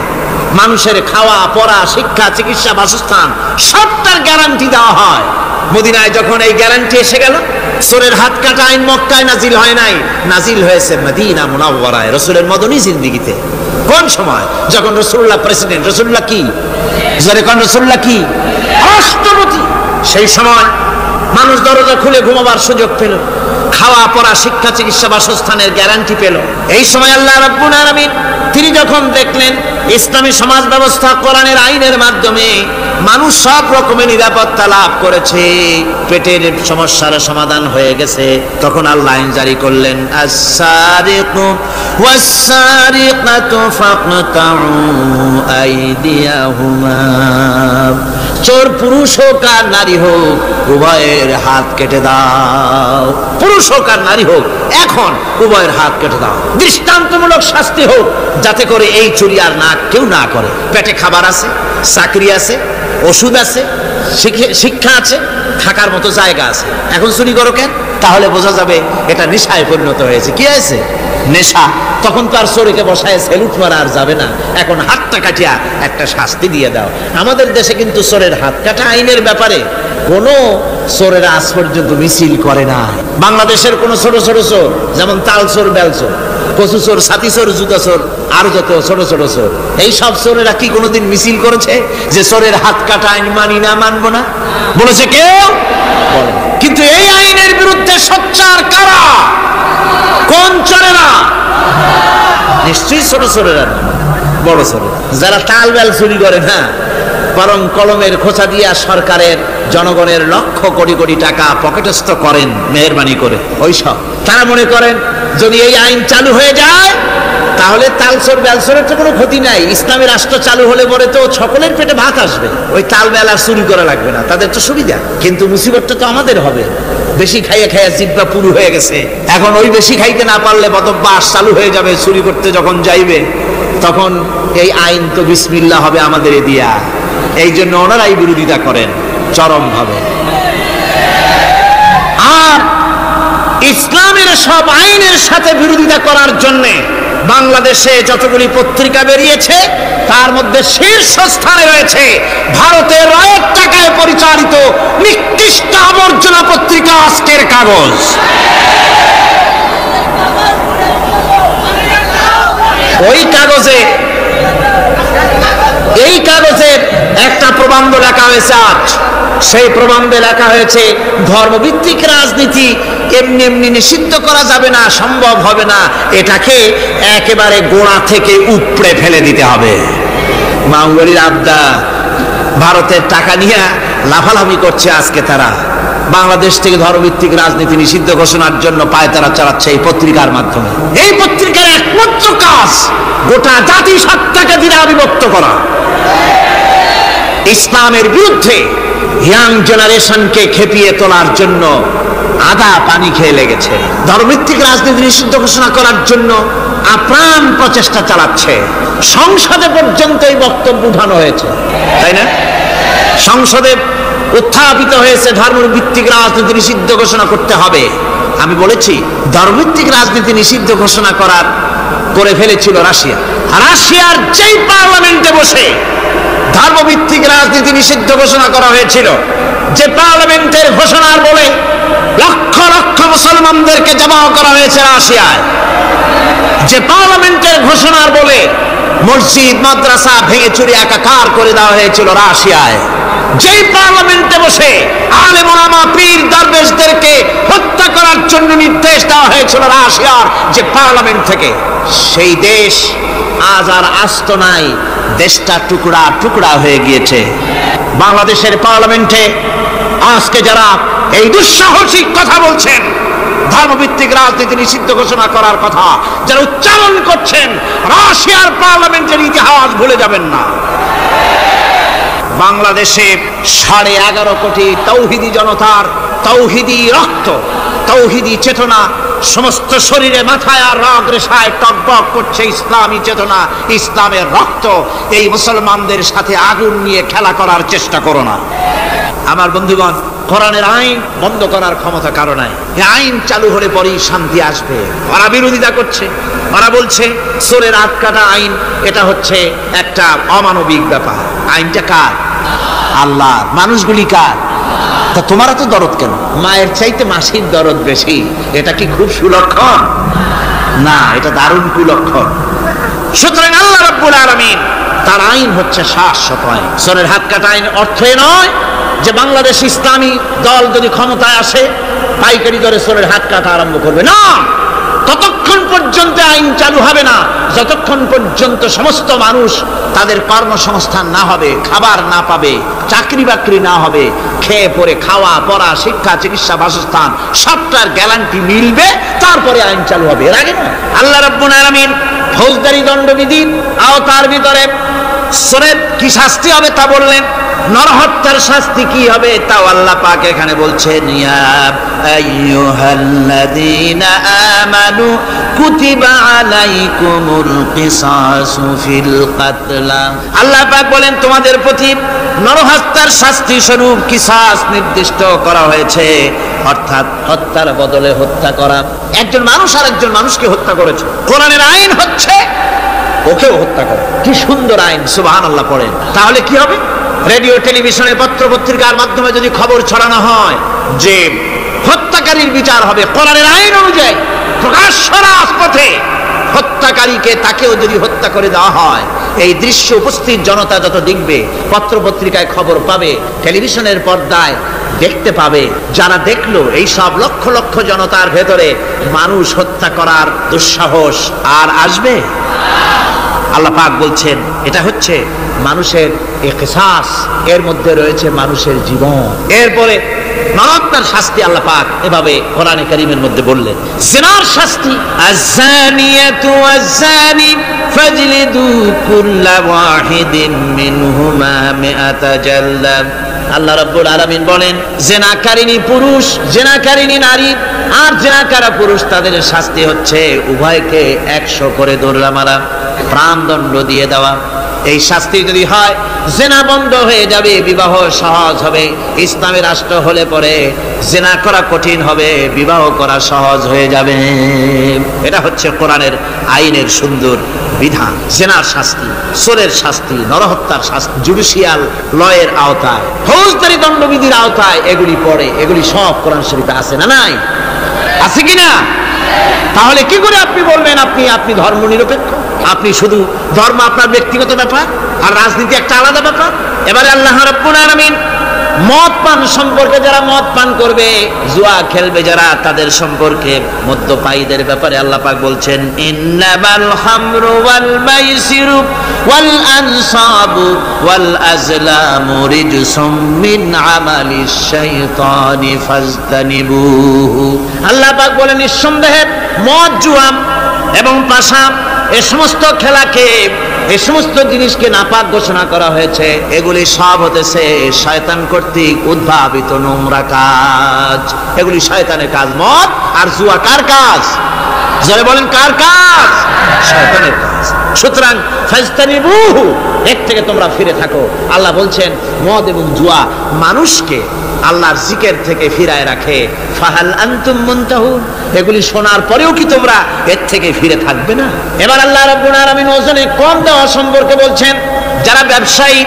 মানুষের খাওয়া পড়া, শিক্ষা, চিকিৎসা, বাসস্থান সবটার গ্যারান্টি দেওয়া হয়। মদিনায় যখন এই গ্যারান্টি এসে গেল, চোরের হাত কাটা আইন মক্কায় নাজিল হয় নাই, নাজিল হয়েছে মদিনা মুনাওয়ারায় রাসূলের মদনী জিন্দেগিতে। কোন সময়? যখন রাসূলুল্লাহ প্রেসিডেন্ট। রাসূলুল্লাহ কি? যখন রাসূলুল্লাহ কি রাষ্ট্রপতি, সেই সময় মানুষ দরজা খুলে ঘুমাবার সুযোগ পেল, খাওয়া পড়া, শিক্ষা, চিকিৎসা, বাসস্থানের গ্যারান্টি পেল। এই সময় আল্লাহ রাব্বুল আলামিন তিনি যখন দেখলেন ইসলামী সমাজ ব্যবস্থা কোরআনের আইনের মাধ্যমে মানুষ সব রকমের নিরাপত্তা লাভ করেছে, পেটের সমস্যার সমাধান হয়ে গেছে, তখন আল্লাহ আইন জারি করলেন, আস-সারিকু ওয়াস-সারিকাতু ফাকতাউ আইদিয়াহুমা। চোর পুরুষ হোক আর নারী হোক, উভয়ের হাত কেটে দাও। পুরুষ হোক আর নারী হোক, এখন উভয়ের হাত কেটে দাও। দৃষ্টান্তমূলক শাস্তি হোক, যাতে করে এই চুরি আর কেউ না করে। পেটে খাবার আছে, চাকরি আছে, ওষুধ আছে, শিক্ষা আছে, থাকার মতো জায়গা আছে, এখন চুরি করো কেন? তাহলে বোঝা যাবে এটা নেশায় পরিণত হয়েছে। কি হয়েছে? নেশা। তখন তো আর চোরকে বসায় সেলুট মারা আর যাবে না, এখন হাতটা কাটিয়া একটা শাস্তি দিয়ে দাও। আমাদের দেশে কিন্তু চোরের হাত কাটা আইনের ব্যাপারে কোনো চোরের আজ পর্যন্ত মিছিল করে না। বাংলাদেশের কোন ছোট ছোট চোর, যেমন তাল চোর, বেল চোর, কচু চোর, ছাতি চোর, জুতা চোর, আরো যত ছোট ছোট চোর, এই সব চোরেরা কি কোনোদিন মিছিল করেছে যে চোরের হাত কাটা আইন মানি না, মানবো না? বলেছে কেউ? কিন্তু এই আইনের বিরুদ্ধে সোচ্চার কারা? কোন চোরেরা? নিশ্চয়ই ছোট চোরেরা, বড় চোরেরা। যারা তাল বেল চুরি করে না, বরং কলমের খোঁচা দিয়া সরকারের, জনগণের লক্ষ কোটি কোটি টাকা পকেটস্থ করেন মেহেরবানি করে, ওই সব। তারা মনে করেন যদি এই আইন চালু হয়ে যায় তাহলে তালচোর বেলচোরের তো কোনো ক্ষতি নাই, ইসলামী রাষ্ট্র চালু হলে পরে তো সকলের পেটে ভাত আসবে, ওই তাল বেল আর চুরি করা লাগবে না, তাদের তো সুবিধা। কিন্তু মুসিবতটা তো আমাদের হবে। বেশি খাইয়ে খাইয়ে জিহ্বা পুরু হয়ে গেছে, এখন ওই বেশি খাইতে না পারলে বদভ্যাস চালু হয়ে যাবে। চুরি করতে যখন যাইবে তখন এই আইন তো বিসমিল্লাহ হবে আমাদের দিয়া। এই জন্য ওনারাই বিরোধিতা করেন চরমভাবে। আর ইসলামের সব আইনের সাথে বিরোধিতা করার জন্য বাংলাদেশে যতগুলি পত্রিকা বেরিয়েছে তার মধ্যে শীর্ষস্থানে রয়েছে ভারতের রয়ের টাকায় পরিচালিত নিকৃষ্ট আবর্জনা পত্রিকা আজকের কাগজ। ওই কাগজে, এই কাগজের একটা প্রবন্ধ লেখা হয়েছে আজ। সেই প্রবন্ধে লেখা হয়েছে ধর্মভিত্তিক রাজনীতি এমনি এমনি নিষিদ্ধ করা যাবে না, সম্ভব হবে না, এটাকে একেবারে গোড়া থেকে উপড়ে ফেলে দিতে হবে। মাঙ্গলির আবদা ভারতের টাকা নিয়ে লাফালাফি করছে আজকে। তারা বাংলাদেশ থেকে ধর্মভিত্তিক রাজনীতি নিষিদ্ধ ঘোষণার জন্য পায়তারা চালাচ্ছে এই পত্রিকার মাধ্যমে। এই পত্রিকার একমাত্র কাজ গোটা জাতি সত্তাকে দ্বিধা বিভক্ত করা, ইসলামের বিরুদ্ধে ইয়াং জেনারেশনকে খেপিয়ে তোলার জন্য আদা পানি খেয়ে লেগেছে। ধর্মভিত্তিক রাজনীতি নিষিদ্ধ ঘোষণা করার জন্য আপ্রাণ প্রচেষ্টা চালাচ্ছে। সংসদে পর্যন্ত এই বক্তব্য উঠানো হয়েছে, তাই না? সংসদে উত্থাপিত হয়েছে ধর্মভিত্তিক রাজনীতি নিষিদ্ধ ঘোষণা করতে হবে। আমি বলেছি ধর্মভিত্তিক রাজনীতি নিষিদ্ধ ঘোষণা করার করে ফেলেছিল রাশিয়া। রাশিয়ার যেই পার্লামেন্টে বসে ধর্মভিত্তিক রাজনীতি নিষিদ্ধ ঘোষণা করা হয়েছিল, যে পার্লামেন্টের ঘোষণার বলে লক্ষ লক্ষ মুসলমানদেরকে জবাই করা হয়েছে রাশিয়ায়, যে পার্লামেন্টের ঘোষণার বলে মসজিদ মাদ্রাসা ভেঙে চুরে একাকার করে দেওয়া হয়েছিল রাশিয়ায়, যেই পার্লামেন্টে বসে আলেম ওলামা পীর দরবেশদেরকে হত্যা করার জন্য নির্দেশ দেওয়া হয়েছিল রাশিয়ার যে পার্লামেন্ট থেকে, সেই দেশ আজ আর আস্ত নাই, দেশটা টুকরা টুকরা হয়ে গিয়েছে। বাংলাদেশের পার্লামেন্টে আজকে যারা এই দুঃসাহসিক কথা বলছেন, ধর্মভিত্তিক রাজনীতি নিষিদ্ধ ঘোষণা করার কথা যারা উচ্চারণ করছেন, রাশিয়ার পার্লামেন্টের ইতিহাস ভুলে যাবেন না। বাংলাদেশে 11.5 কোটি তৌহিদি জনতার তৌহিদি রক্ত, তৌহিদি চেতনা সমস্ত শরীরে মাথায় আর রগ রেশায় টকবক করছে ইসলামী চেতনা, ইসলামের রক্ত। এই মুসলমানদের সাথে আগুন নিয়ে খেলা করার চেষ্টা করো না। আমার বন্ধুগণ, কোরআনের আইন বন্ধ করার ক্ষমতা কারো নাই। এই আইন চালু হলে পরেই শান্তি আসবে। ওরা বিরোধিতা করছে, ওরা বলছে চোরের হাত কাটা আইন, এটা হচ্ছে একটা অমানবিক ব্যাপার। আইনটা কার? আল্লাহ। মানুষগুলি কার? তা তোমারা তো দরদ কেন? মায়ের চাইতে মাসির দরদ বেশি, এটা কি খুব সুলক্ষণ? না, এটা দারুণ কুলক্ষণ। সুতরাং আল্লাহ রাব্বুল আলামিন তার আইন হচ্ছে শাশ্বত আইন। চোরের হাত কাটা আইন অর্থ নয় যে বাংলাদেশ ইসলামী দল যদি ক্ষমতায় আসে পাইকারি দরে চোরের হাত কাটা আরম্ভ করবে, না। ততক্ষণ পর্যন্ত আইন চালু হবে না যতক্ষণ পর্যন্ত সমস্ত মানুষ তাদের কর্মসংস্থান না হবে, খাবার না পাবে, চাকরি বাকরি না হবে, খেয়ে পরে খাওয়া পড়া শিক্ষা চিকিৎসা বাসস্থান সবটার গ্যারান্টি মিলবে, তারপরে আইন চালু হবে। এর আগে না। আল্লাহ রাব্বুল আলামিন ফৌজদারি দণ্ডবিধির আওতার ভিতরে চোরের কি শাস্তি হবে তা বললেন, নরহত্যার শাস্তি কি হবে তাও আল্লাহ পাক এখানে বলছেন, ইয়া আইয়ুহাল্লাযীনা আমানু কুতিবা আলাইকুমুল কিসাসু ফিল কাতলা। আল্লাহ পাক বলেন তোমাদের প্রতি নরহত্যার শাস্তি স্বরূপ কিসাস নির্দিষ্ট করা হয়েছে, অর্থাৎ হত্যার বদলে হত্যা করা। একজন মানুষ আর একজন মানুষকে হত্যা করেছে, কোরআনের আইন হচ্ছে ওকেও হত্যা করে। কি সুন্দর আইন, সুবহানাল্লাহ পড়েন। তাহলে কি হবে? রেডিও টেলিভিশনে পত্র পত্রিকার মাধ্যমে যদি খবর ছড়ানো হয় যে হত্যাকারীর বিচার হবে কোরআনের আইন অনুযায়ী, প্রকাশ্য রাজপথে হত্যাকারীকে তাকেও যদি হত্যা করে দেওয়া হয়, এই দৃশ্য উপস্থিত জনতা যত দেখবে, পত্র পত্রিকায় খবর পাবে, টেলিভিশনের পর্দায় দেখতে পাবে, যারা দেখলো এই সব লক্ষ লক্ষ জনতার ভেতরে মানুষ হত্যা করার দুঃসাহস আর আসবে? আল্লাহ পাক বলছেন এটা হচ্ছে মানুষের কিসাস, এর মধ্যে রয়েছে মানুষের জীবন। এরপরে নরহত্যার শাস্তি আল্লাহ পাক এভাবে কোরআনে কারীমের মধ্যে বললেন। জিনার শাস্তি, আয-যানিয়াতু ওয়াজ-যানি ফাজলিদু কুল্লা ওয়াহিদিন মিনহুমা মিআতা জালদা। আল্লাহ রাব্বুল আলামিন বলেন জিনাকারিনী পুরুষ, জিনাকারিনী নারী আর জিনাকারা পুরুষ, তাদের শাস্তি হচ্ছে উভয়কে 100 করে দৌড়া মারা, প্রাণদণ্ড দিয়ে দেওয়া। এই শাস্তি যদি হয় জিনা বন্ধ হয়ে যাবে, বিবাহ সহজ হবে। ইসলামী রাষ্ট্র হলে পরে জিনা করা কঠিন হবে, বিবাহ করা সহজ হয়ে যাবে। এটা হচ্ছে কোরআনের আইনের সুন্দর বিধান। জিনার শাস্তি, চোরের শাস্তি, নরহত্যার শাস্তি জুডিশিয়াল লয়ের আওতায়, ফৌজদারি দণ্ডবিধির আওতায় এগুলি পড়ে। এগুলি সব কোরআন শরীফে আছে না নাই? আছে কিনা? তাহলে কি করে আপনি বলবেন আপনি ধর্ম নিরপেক্ষ? আপনি শুধু ধর্ম আপনার ব্যক্তিগত ব্যাপার আর রাজনীতি একটা আলাদা ব্যাপার। এবারে আল্লাহ রাব্বুল আলামিন মদ পান সম্পর্কে, যারা মদ পান করবে, জুয়া খেলবে যারা, তাদের সম্পর্কে মদ্যপায়ীদের ব্যাপারে আল্লাহ পাক বলছেন ইন্নামাল খামরু ওয়াল মাইসিরু ওয়াল আনসাবু ওয়াল আজলামু রিজসুম মিন আমালিশ শাইতানি ফাজতানিবুহু। আল্লাহ পাক বলেন নিঃসন্দেহে মদ, জুয়া এবং পাশা এই সমস্ত খেলাকে, এই সমস্ত জিনিসকে নাপাক ঘোষণা করা হয়েছে। এগুলি সব হতেছে শয়তান কর্তৃক উদ্ভাবিত নোংরা কাজ। এগুলি শয়তানের কাজ। মদ আর জুয়া কার কাজ? যারা বলেন কার কাজ? শয়তানের কাজ। সুতরাং ফাজতানিবুহু, এর থেকে তোমরা ফিরে থাকো। আল্লাহ বলছেন মদ এবং জুয়া মানুষকে আল্লাহর জিকির থেকে ফিরায় রাখে। ফাহাল আনতুম মুনতাহুন, এগুলি শোনার পরেও কি তোমরা এর থেকে ফিরে থাকবে না? এবার আল্লাহ রাব্বুল আলামিন ওজনে কম দেওয়া সম্পর্কে বলছেন। যারা ব্যবসায়ী,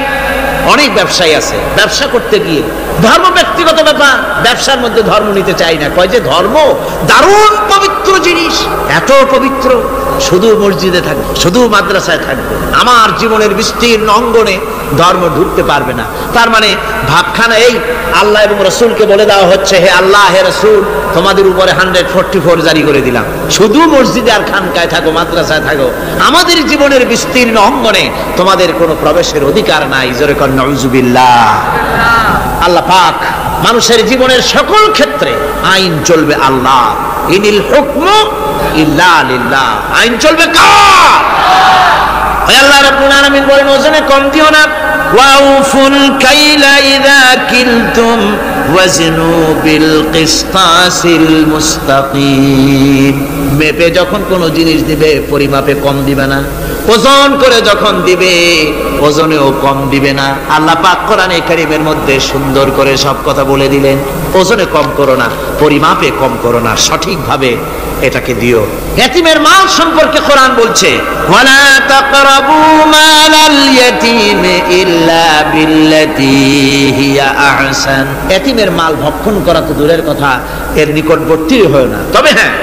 অনেক ব্যবসায়ী আছে, ব্যবসা করতে গিয়ে ধর্ম ব্যক্তিগত ব্যাপার, ব্যবসার মধ্যে ধর্ম নিতে চাই না, কয় যে ধর্ম দারুণ পবিত্র জিনিস, এত পবিত্র, শুধু মসজিদে থাকবে, শুধু মাদ্রাসায় থাকবে, আমার জীবনের বিস্তীর্ণ অঙ্গনে ধর্ম ঢুকতে পারবে না। তার মানে ভাবখানা এই, আল্লাহ এবং রসুলকে বলে দেওয়া হচ্ছে, হে আল্লাহ হে রসুল, তোমাদের উপরে 144 জারি করে দিলাম, শুধু মসজিদে আর খানকায় থাকো, মাদ্রাসায় থাকো, আমাদের জীবনের বিস্তীর্ণ অঙ্গনে তোমাদের কোনো প্রবেশের অধিকার নাই। জোরে কর নাউজুবিল্লাহ। আল্লাহ পাক মানুষের জীবনের সকল ক্ষেত্রে আইন চলবে আল্লাহ, ইনিল হুকমু ইল্লা লিল্লাহ, আইন চলবে কার? আল্লাহ রাব্বুল আলামিন বলেন ওজনে কম দিও না। ওয়াউফুল কাইলা ইযা কিলতুম ওয়াজনু বিল কিসতাসিল মুস্তাকিম, মেপে যখন কোনো জিনিস দিবে পরিমাপে কম দিবে না, ওজন করে যখন দিবে ওজনেও কম দিবে না। আল্লাহ পাক কোরআনে কারীমের মধ্যে সুন্দর করে সব কথা বলে দিলেন, ওজনে কম করো না, পরিমাপে কম করো না, সঠিকভাবে এটাকে দিও। ইয়াতীমের মাল সম্পর্কে কোরআন বলছে, ওয়ালা তাকরাবু মালাল ইয়াতীম ইল্লা বিল্লাতী হিয়া আহসান, ইয়াতীমের মাল ভক্ষণ করা তো দূরের কথা, এর নিকটবর্তী হয় না। তবে হ্যাঁ,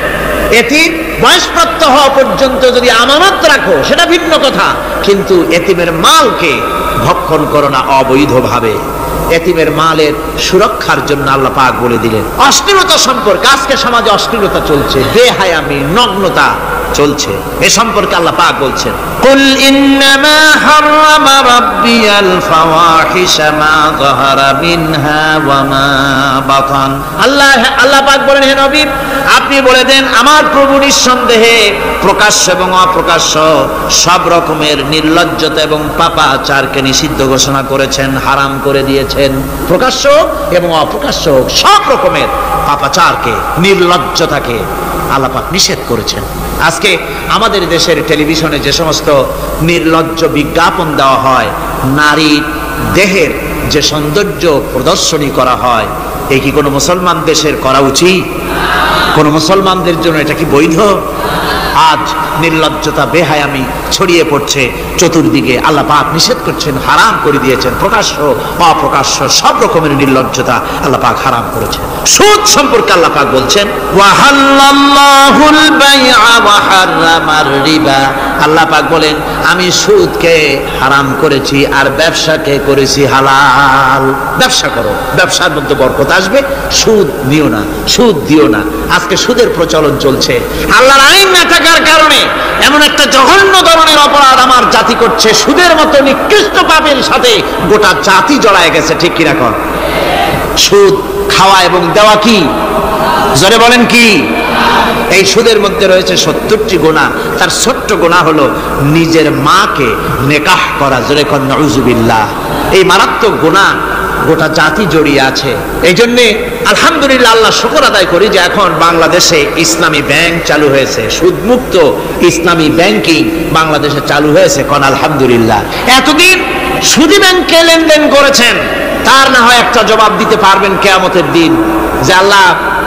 এতিম বয়সপ্রাপ্ত হওয়া পর্যন্ত যদি আমানত রাখো সেটা ভিন্ন কথা, কিন্তু এতিমের মালকে ভক্ষণ করো না অবৈধভাবে। এতিমের মালের সুরক্ষার জন্য আল্লাহ পাক বলে দিলেন। অশ্লীলতা সম্পর্কে, আজকে সমাজে অশ্লীলতা চলছে, বেহায়ামি, নগ্নতা চলছে, এ সম্পর্কে আল্লাহ পাক বলছেন, কুল ইন্নামা হারামা রাব্বিয়াল ফাওয়াহিশা মা যাহারা মিনহা ওয়া মা বাতান। আল্লাহ পাক বলেন, হে নবী আপনি বলে দেন, আমার প্রভু নিঃসন্দেহে প্রকাশ্য এবং অপ্রকাশ্য সব রকমের নির্লজ্জতা এবং পাপাচারকে নিষিদ্ধ ঘোষণা করেছেন, হারাম করে দিয়েছেন। প্রকাশ্য এবং অপ্রকাশ্য সব রকমের পাপাচারকে, নির্লজ্জতাকে আল্লাহ পাক নিষেধ করেছেন। আজকে আমাদের দেশের টেলিভিশনে যে সমস্ত নির্লজ্জ বিজ্ঞাপন দেওয়া হয়, নারীর দেহের যে সৌন্দর্য প্রদর্শনী করা হয়, এই কি কোনো মুসলমান দেশের করা উচিত? কোন মুসলমানদের জন্য এটা কি বৈধ? আজ নির্লজ্জতা, বেহায়ামি ছড়িয়ে পড়ছে চতুর্দিকে। আল্লাহ পাক নিষেধ করছেন, হারাম করে দিয়েছেন। প্রকাশ্য অপ্রকাশ্য সব রকমের নির্লজ্জতা আল্লাহ পাক হারাম করেছেন। সুদ সম্পর্কে আল্লাহ পাক বলছেন, ওয়াহাল্লাল্লাহুল বাইআ ওয়া হারামার রিবা, আল্লাহ পাক বলেন আমি সুদকে হারাম করেছি আর ব্যবসাকে করেছি হালাল। ব্যবসা করো, ব্যবসার মধ্যে বরকত আসবে, সুদ নিও না, সুদ দিও না। আজকে সুদের প্রচলন চলছে। আল্লাহর আইন না থাকার কারণে এমন একটা জঘন্য ধরনের অপরাধ আমার জাতি করছে, সুদের মতো নিকৃষ্ট পাপের সাথে গোটা জাতি জড়ায় গেছে। ঠিক কিনা কর? সুদ খাওয়া এবং দেওয়া কি? জোরে বলেন কি? এই সুদের মধ্যে রয়েছে 70টি গুনাহ। তার ছোট্ট গুনাহ হলো নিজের মাকে নেকাহ করা। জোরে কর নাউজুবিল্লাহ। এই মারাত্মক গুনাহ গোটা জাতি জড়িয়ে আছে। এই জন্যে আলহামদুলিল্লাহ, আল্লাহ শুকর আদায় করি যে এখন বাংলাদেশে ইসলামী ব্যাংক চালু হয়েছে, সুদমুক্ত ইসলামী ব্যাংকিং বাংলাদেশে চালু হয়েছে। কোন আলহামদুলিল্লাহ। এতদিন সুদী ব্যাংকে লেনদেন করেছেন, তার না হয় একটা জবাব দিতে পারবেন কিয়ামতের দিন যে আল্লাহ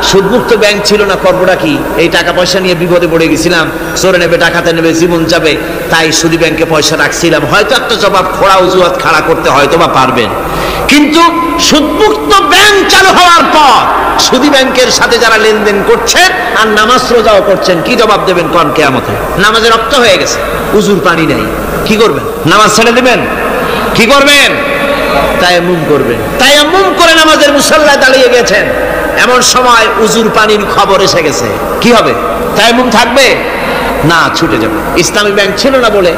সুদমুক্ত ব্যাংক ছিল না, করবোটা কি? এই টাকা পয়সা নিয়ে বিপদে পড়ে গেছিলাম, চোরে নেবে, ডাকাতে নেবে, জীবন যাবে, তাই সুদী ব্যাংকে পয়সা রাখছিলাম। হয়তো একটা জবাব, খোড়া অজুহাত খাড়া করতে হয়তো বা পারবেন। কিন্তু সুদমুক্ত ব্যাংক চালু হওয়ার পর সুদী ব্যাংকের সাথে যারা লেনদেন করছেন আর নামাজ রোজাও করছেন, কি জবাব দেবেন কোন কিয়ামতে? নামাজে রক্ত হয়ে গেছে, উজুর পানি নেই, কি করবেন? নামাজ ছেড়ে দেবেন? কি করবেন? তায়াম্মুম করবেন। তায়াম্মুম করে নামাজের মুসাল্লায় দাঁড়িয়ে গেছেন, এমন সময় উজুর পানির খবর এসে গেছে, কি হবে? তায়াম্মুম থাকবে না, ছুটে যাবে। ইসলামী ব্যাংক ছিল না বলে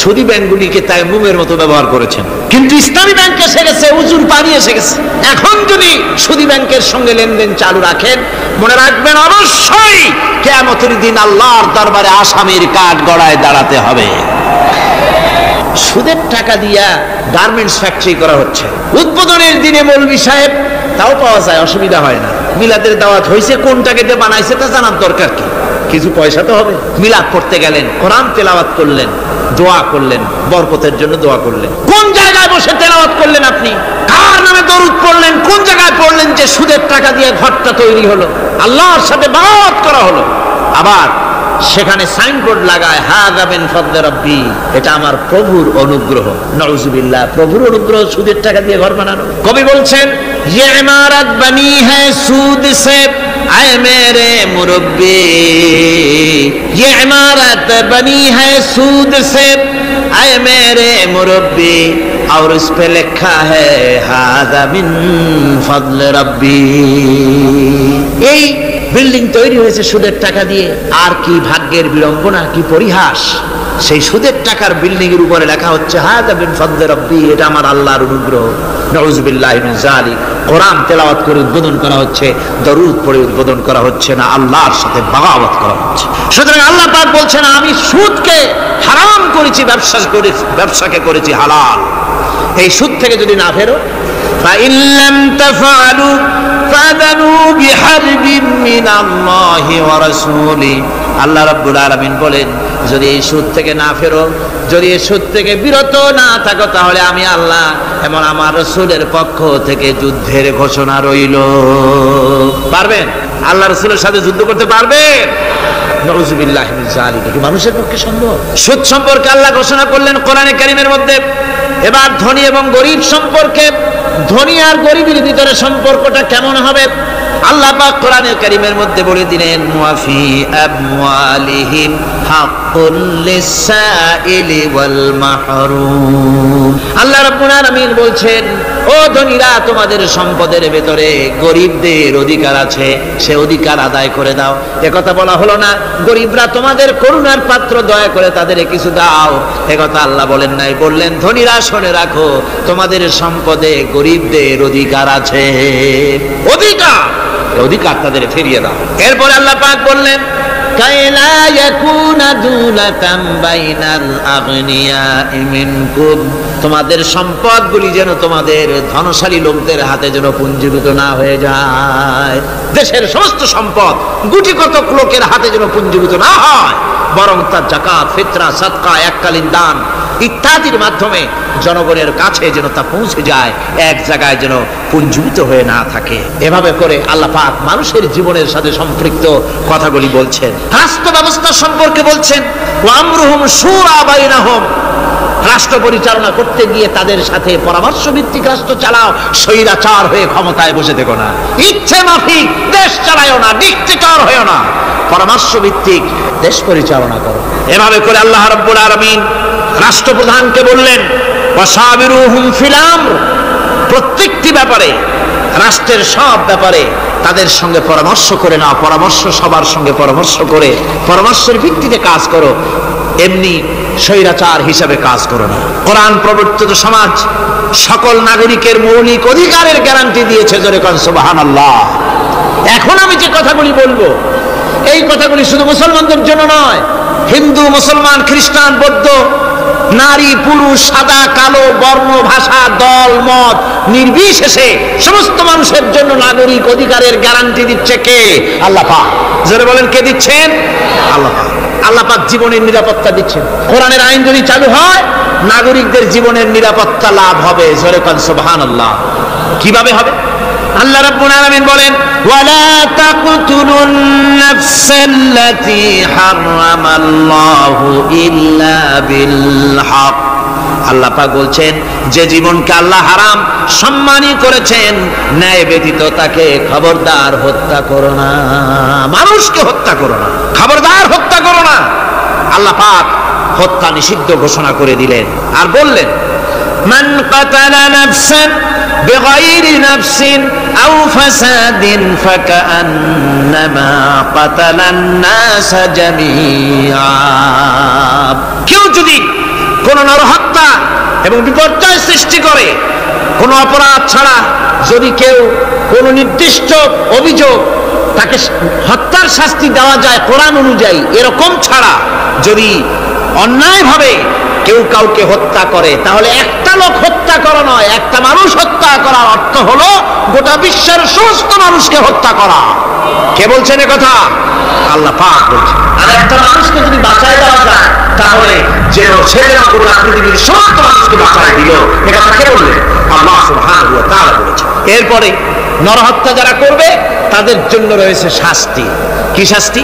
সুদী ব্যাংকগুলিকে তায়াম্মুমের মতো ব্যবহার করেছেন, কিন্তু ইসলামী ব্যাংক এসে গেছে, উজুর পানি এসে গেছে। এখন যদি সুদী ব্যাংকের সঙ্গে লেনদেন চালু রাখেন, মনে রাখবেন অবশ্যই কিয়ামতের দিন আল্লাহর দরবারে আসামির কাঠ গড়ায় দাঁড়াতে হবে। সুদের টাকা দিয়া গার্মেন্টস ফ্যাক্টরি করা হচ্ছে। উদ্বোধনের দিনে মৌলভী সাহেব, তাও পাওয়া যায়, অসুবিধা হয় না। মিলাদের দাওয়াত হয়েছে, কোনটাকে দিয়ে বানাইছে তা জানার দরকার কি? কিছু পয়সা তো হবে। মিলাদ পড়তে গেলেন, কোরআন তেলাওয়াত করলেন, দোয়া করলেন, বরকতের জন্য দোয়া করলেন। কোন জায়গায় বসে তেলাওয়াত করলেন আপনি? কার নামে কোরআনে দরুদ পড়লেন, কোন জায়গায় পড়লেন যে সুদের টাকা দিয়ে ঘরটা তৈরি হলো, আল্লাহর সাথে বাগাওয়াত করা হলো? আবার সেখানে সাইনবোর্ড লাগায় হাযা মিন ফাদলি রাব্বি, এটা আমার প্রভুর অনুগ্রহ। নাউযুবিল্লাহ, প্রভুর অনুগ্রহ সুদের টাকা দিয়ে ঘর বানানো। কবি বলছেন, ये इमारत बनी है सूद से आए मेरे मुरब्बी, ये इमारत बनी है सूद से आए मेरे मुरब्बी, और इस पे लिखा है हाज़ा मिन फज़ल रब्बी। এই বিল্ডিং তৈরি হয়েছে সুদের টাকা দিয়ে। আর কি ভাগ্যের বিড়ম্বনা, কি পরিহাস! সেই সুদের টাকার বিল্ডিং এর উপরে লেখা হচ্ছে হাযা মিন ফাদলি রাব্বি, এটা আমার আল্লাহর অনুগ্রহ। নাউযুবিল্লাহি মিন যালিক। কোরআন তেলাওয়াত করে উদ্বোধন করা হচ্ছে, দরুদ পড়ে উদ্বোধন করা হচ্ছে না, আল্লাহর সাথে বাগাওয়াত করা হচ্ছে। সুতরাং আল্লাহ পাক বলছেন, আমি সুদকে হারাম করেছি, ব্যবসাকে করেছি হালাল। এই সুদ থেকে যদি না ফেরো, فإن لم تفعلوا فأذنوا بحرب من الله ورسوله। আল্লাহ রাব্বুল আলামিন বলেন, যদি এই সুদ থেকে না ফেরো, যদি এই সুদ থেকে বিরত না থাকো, তাহলে আমি আল্লাহ এবং আমার রাসূলের পক্ষ থেকে যুদ্ধের ঘোষণা রইল। পারবেন? আল্লাহ রাসূলের সাথে যুদ্ধ করতে পারবেন? নাউযুবিল্লাহি মিন যালিক। কি মানুষের পক্ষে সম্ভব? সুদ সম্পর্কে আল্লাহ ঘোষণা করলেন কোরআনে কারীমের মধ্যে। এবার ধনী এবং গরিব সম্পর্কে, ধনী আর গরিবের ভিতরে সম্পর্কটা কেমন হবে আল্লাহ পাক কোরআনে কারীমের মধ্যে বলে দিলেন, ওয়াফি আমওয়ালিহিম হাক্কুল লিসাইলি ওয়াল মাহরুম। আল্লাহ রাব্বুল আলামিন বলছেন, ও ধনীরা, তোমাদের সম্পদের ভেতরে গরিবদের অধিকার আছে, সে অধিকার আদায় করে দাও। একথা বলা হলো না গরিবরা তোমাদের করুণার পাত্র, দয়া করে তাদের কিছু দাও, একথা আল্লাহ বলেন নাই। বললেন, ধনীরা শুনে রাখো, তোমাদের সম্পদে গরিবদের অধিকার আছে, অধিকার তাদের ফিরিয়ে দাও। এরপরে আল্লাহ পাক বললেন, কাইলা ইয়াকুনা দুলাতাম বাইনাল আগনিয়াই মিনকুম, তোমাদের সম্পদগুলি যেন তোমাদের ধনশালী লোকদের হাতে যেন পুঞ্জীভূত না হয়ে যায়। দেশের সমস্ত সম্পদ গুটি কতক লোকের হাতে যেন পুঞ্জীভূত না হয়, বরং তার যাকাত, ফিতরা, সাদকা, এককালীন দান ইত্যাদির মাধ্যমে জনগণের কাছে যেন তা পৌঁছে যায়, এক জায়গায় যেন পুঞ্জীভূত হয়ে না থাকে। এভাবে করে আল্লাহ পাক মানুষের জীবনের সাথে সম্পৃক্ত কথাগুলি বলছেন। রাষ্ট্র ব্যবস্থা সম্পর্কে বলছেন, ওয়া আমরুহুম শুরা বাইনাহুম, রাষ্ট্র পরিচালনা করতে গিয়ে তাদের সাথে পরামর্শ ভিত্তিক রাষ্ট্র চালাও, স্বৈরাচার হয়ে ক্ষমতায় বসে থেকো না, ইচ্ছে মাফিক দেশ চালায়ও না, ডিক্টেটর হয়েও না, পরামর্শ ভিত্তিক দেশ পরিচালনা করো। এভাবে করে আল্লাহ রাব্বুল আলামিন রাষ্ট্রপ্রধানকে বললেন, ওয়াসাবিরুহুম ফিল আমর, প্রত্যেকটি ব্যাপারে, রাষ্ট্রের সব ব্যাপারে তাদের সঙ্গে পরামর্শ করে নাও, পরামর্শ সবার সঙ্গে পরামর্শ করে পরামর্শের ভিত্তিতে কাজ করো, এমনি স্বৈরাচার হিসাবে কাজ করো না। কোরআন প্রবর্তিত সমাজ সকল নাগরিকের মৌলিক অধিকারের গ্যারান্টি দিয়েছে, জোরে কোন সুবহানাল্লাহ। এখন আমি যে কথাগুলি বলবো, এই কথাগুলি শুধু মুসলমানদের জন্য নয়, হিন্দু, মুসলমান, খ্রিস্টান, বৌদ্ধ, নারী, পুরুষ, সাদা, কালো, বর্ণ, ভাষা, দল, মত নির্বিশেষে সমস্ত মানুষের জন্য নাগরিক অধিকারের গ্যারান্টি দিচ্ছে কে? আল্লাহ পাক। যারা বলেন কে দিচ্ছেন? আল্লাহ পাক। আল্লাহ পাক জীবনের নিরাপত্তা দিচ্ছেন। কোরআনের আইন যদি চালু হয়, নাগরিকদের জীবনের নিরাপত্তা লাভ হবে, জোরে কোন সুবহানাল্লাহ। কিভাবে হবে? আল্লাহ রাব্বুল আলামিন বলেন, ওয়ালা তাকতুলুন নাফসাল্লাতী হারামাল্লাহু ইল্লা বিল হক। আল্লাহ পাক বলছেন, যে জীবনকে আল্লাহ হারাম সম্মানী করেছেন, ন্যায় ব্যতীত তাকে খবরদার হত্যা করো না। মানুষকে হত্যা করো না, খবরদার হত্যা করো না। আল্লাহ পাক হত্যা নিষিদ্ধ ঘোষণা করে দিলেন, আর বললেন, মান কাতালা নাফসান বিগাইরি নাফসিন আও ফাসাদিন ফাকান্নামা কাতালান নাস জামিআ। কেউ যদি কোন নরহত্যা এবং বিপর্যয় সৃষ্টি করে, কোন অপরাধ ছাড়া যদি কেউ কোন নির্দিষ্ট অভিযোগ, তাকে হত্যার শাস্তি দেওয়া যায় কোরআন অনুযায়ী, এরকম ছাড়া যদি অন্যায়ভাবে কেউ কাউকে হত্যা করে, তাহলে একটা লোক হত্যা করা নয়, একটা মানুষ হত্যা করার অর্থ হলো গোটা বিশ্বের সমস্ত মানুষকে হত্যা করা। কে বলছেন এ কথা? আল্লাহ পাক বলছেন। আর একটা মানুষকে যদি বাঁচায় দেওয়া যায় তাহলে যেন ছেলেরা গোটা পৃথিবীর সমস্ত মানুষকে বাঁচায় দিল, এ কথা কে বললেন? আল্লাহ সুবহানাহু ওয়া তাআলা বলেছেন। এরপরে নরহত্যা যারা করবে তাদের জন্য রয়েছে শাস্তি। কি শাস্তি?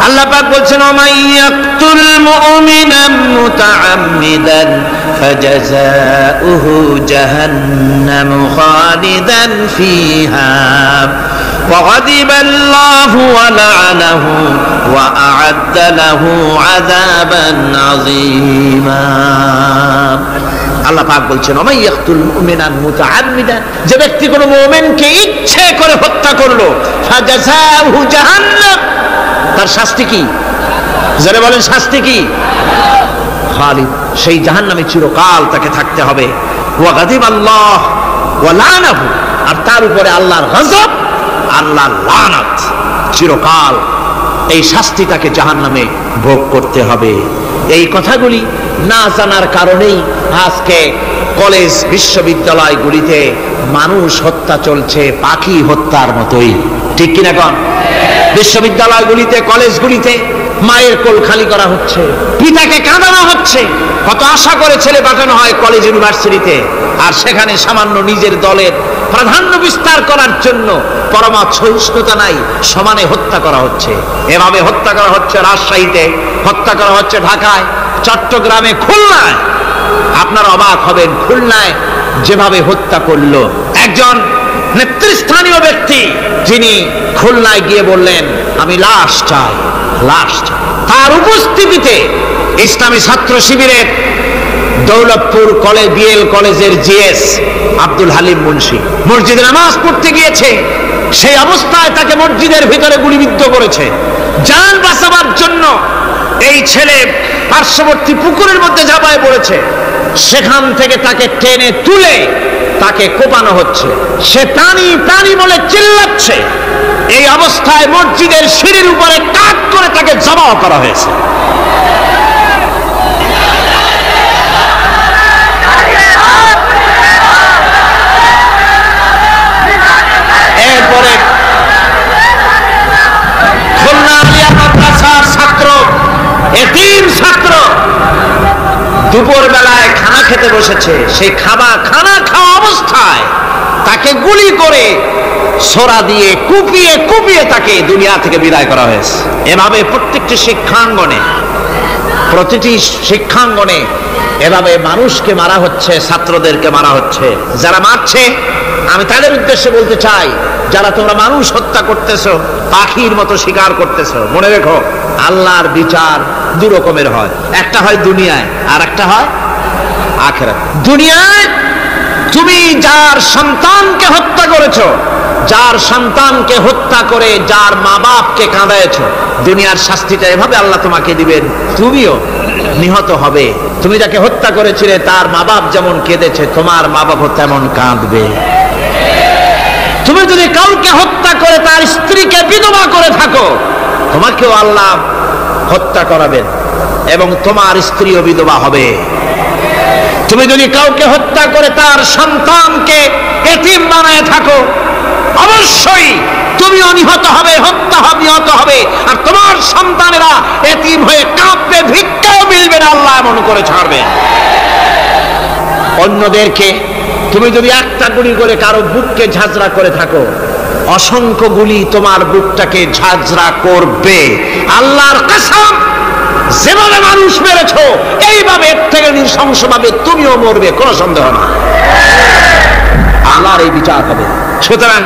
আল্লাহ পাক বলছেন, ওমাইয়াকতুল মুমিনান মুতাআম্মিদান ফাজাযাউহু জাহান্নাম খালিদান ফিহা وغضب الله ولعنه وأعد له عذابا عظيما। আল্লাহ পাক বলছেন, ওমাইয়াকতুল মুমিনান মুতাআম্মিদান, যে ব্যক্তি কোনো মুমিনকে ইচ্ছে করে হত্যা করলো, ফাজাযাউহু জাহান্নাম, তার শাস্তি কি? যারা বলেন শাস্তি কি? খালিদ, সেই জাহান্নামে চিরকাল তাকে থাকতে হবে। ওয়া গাযিবাল্লাহ ওয়া লানাহু, আর তার উপরে আল্লাহর গজব, আল্লাহর লানত, চিরকাল এই শাস্তি তাকে জাহান্নামে ভোগ করতে হবে। এই কথাগুলি না জানার কারণেই আজকে কলেজ বিশ্ববিদ্যালয়গুলিতে মানুষ হত্যা চলছে পাখি হত্যার মতোই, ঠিক কিনা কোন? বিশ্ববিদ্যালয়গুলিতে কলেজগুলিতে মায়ের কোল খালি করা হচ্ছে, পিতাকে কাঁদানো হচ্ছে। কত আশা করে ছেলে পাঠানো হয় কলেজ ইউনিভার্সিটিতে, আর সেখানে সামান্য নিজের দলের প্রাধান্য বিস্তার করার জন্য পরমাৎ সহিষ্ণুতা নাই, সমানে হত্যা করা হচ্ছে। এভাবে হত্যা করা হচ্ছে রাজশাহীতে, হত্যা করা হচ্ছে ঢাকায়, চট্টগ্রামে, খুলনায়। আপনারা অবাক হবেন, খুলনায় যেভাবে হত্যা করলো একজন নেতৃস্থানীয় ব্যক্তি, যিনি খুলনায় গিয়ে বললেন আমি লাশ চাই, লাশ চাই। তার উপস্থিতিতে ইসলামী ছাত্র শিবিরের দৌলতপুর কলেজ বিএল কলেজের জিএস আব্দুল হালিম মুন্সি মসজিদে নামাজ পড়তে গিয়েছে, সেই অবস্থায় তাকে মসজিদের ভিতরে গুলিবিদ্ধ করেছে। জান বাঁচাবার জন্য এই ছেলে পার্শ্ববর্তী পুকুরের মধ্যে ঝাঁপায় পড়েছে, সেখান থেকে তাকে টেনে তুলে তাকে কোপানো হচ্ছে, সে প্রাণী প্রাণী বলে চিল্লাচ্ছে। এই অবস্থায় মসজিদের সিঁড়ির উপরে কাট করে তাকে জবাহ করা হয়েছে। এরপরে খুলনা আলিয়া মাদ্রাসার ছাত্র, এতিম ছাত্র, দুপুর বেলায় খানা খেতে বসেছে, সেই খানা খাওয়া অবস্থায় তাকে গুলি করে ছোরা দিয়ে কুপিয়ে কুপিয়ে তাকে দুনিয়া থেকে বিদায় করা হয়েছে। এভাবে প্রতিটি শিক্ষাঙ্গনে এভাবে মানুষকে মারা হচ্ছে, ছাত্রদেরকে মারা হচ্ছে। যারা মারছে আমি তাদের উদ্দেশ্যে বলতে চাই, যারা তোমরা মানুষ হত্যা করতেছো, পাখির মতো শিকার করতেছো, মনে রেখো আল্লাহর বিচার দু রকমের হয়, একটা হয় দুনিয়ায় আর একটা হয় আখিরাত। দুনিয়ায় তুমি যার সন্তানকে হত্যা করেছো, যার সন্তানকে হত্যা করে যার মা বাপকে কাঁদাইছো, দুনিয়ার শাস্তিটা এভাবে আল্লাহ তোমাকে দিবেন, তুমিও নিহত হবে। তুমি যাকে হত্যা করেছিলে তার মা বাপ যেমন কেঁদেছে, তোমার মা বাপও তেমন কাঁদবে। তুমি যদি কাউকে হত্যা করে তার স্ত্রীকে বিধবা করে থাকো, তোমাকেও আল্লাহ হত্যা করাবেন এবং তোমার স্ত্রীও বিধবা হবে। তুমি যদি কাউকে হত্যা করে তার সন্তানকে এতিম বানায় থাকো, অবশ্যই তুমিও নিহত হবে, হত্যা হবে, নিহত হবে, আর তোমার সন্তানেরা এতিম হয়ে কাঁদবে, ভিক্ষাও মিলবে না, আল্লাহ এমন করে ছাড়বে। অন্যদেরকে তুমি যদি একটা গুলি করে কারো বুককে ঝাঁঝরা করে থাকো, অসংখ্য গুলি তোমার বুকটাকে ঝাঁঝরা করবে। আল্লাহর কসম, যেভাবে মানুষ মেরেছো এইভাবে এর থেকে নৃশংসভাবে তুমিও মরবে, কোনো সন্দেহ না। আল্লাহর এই বিচার হবে। সুতরাং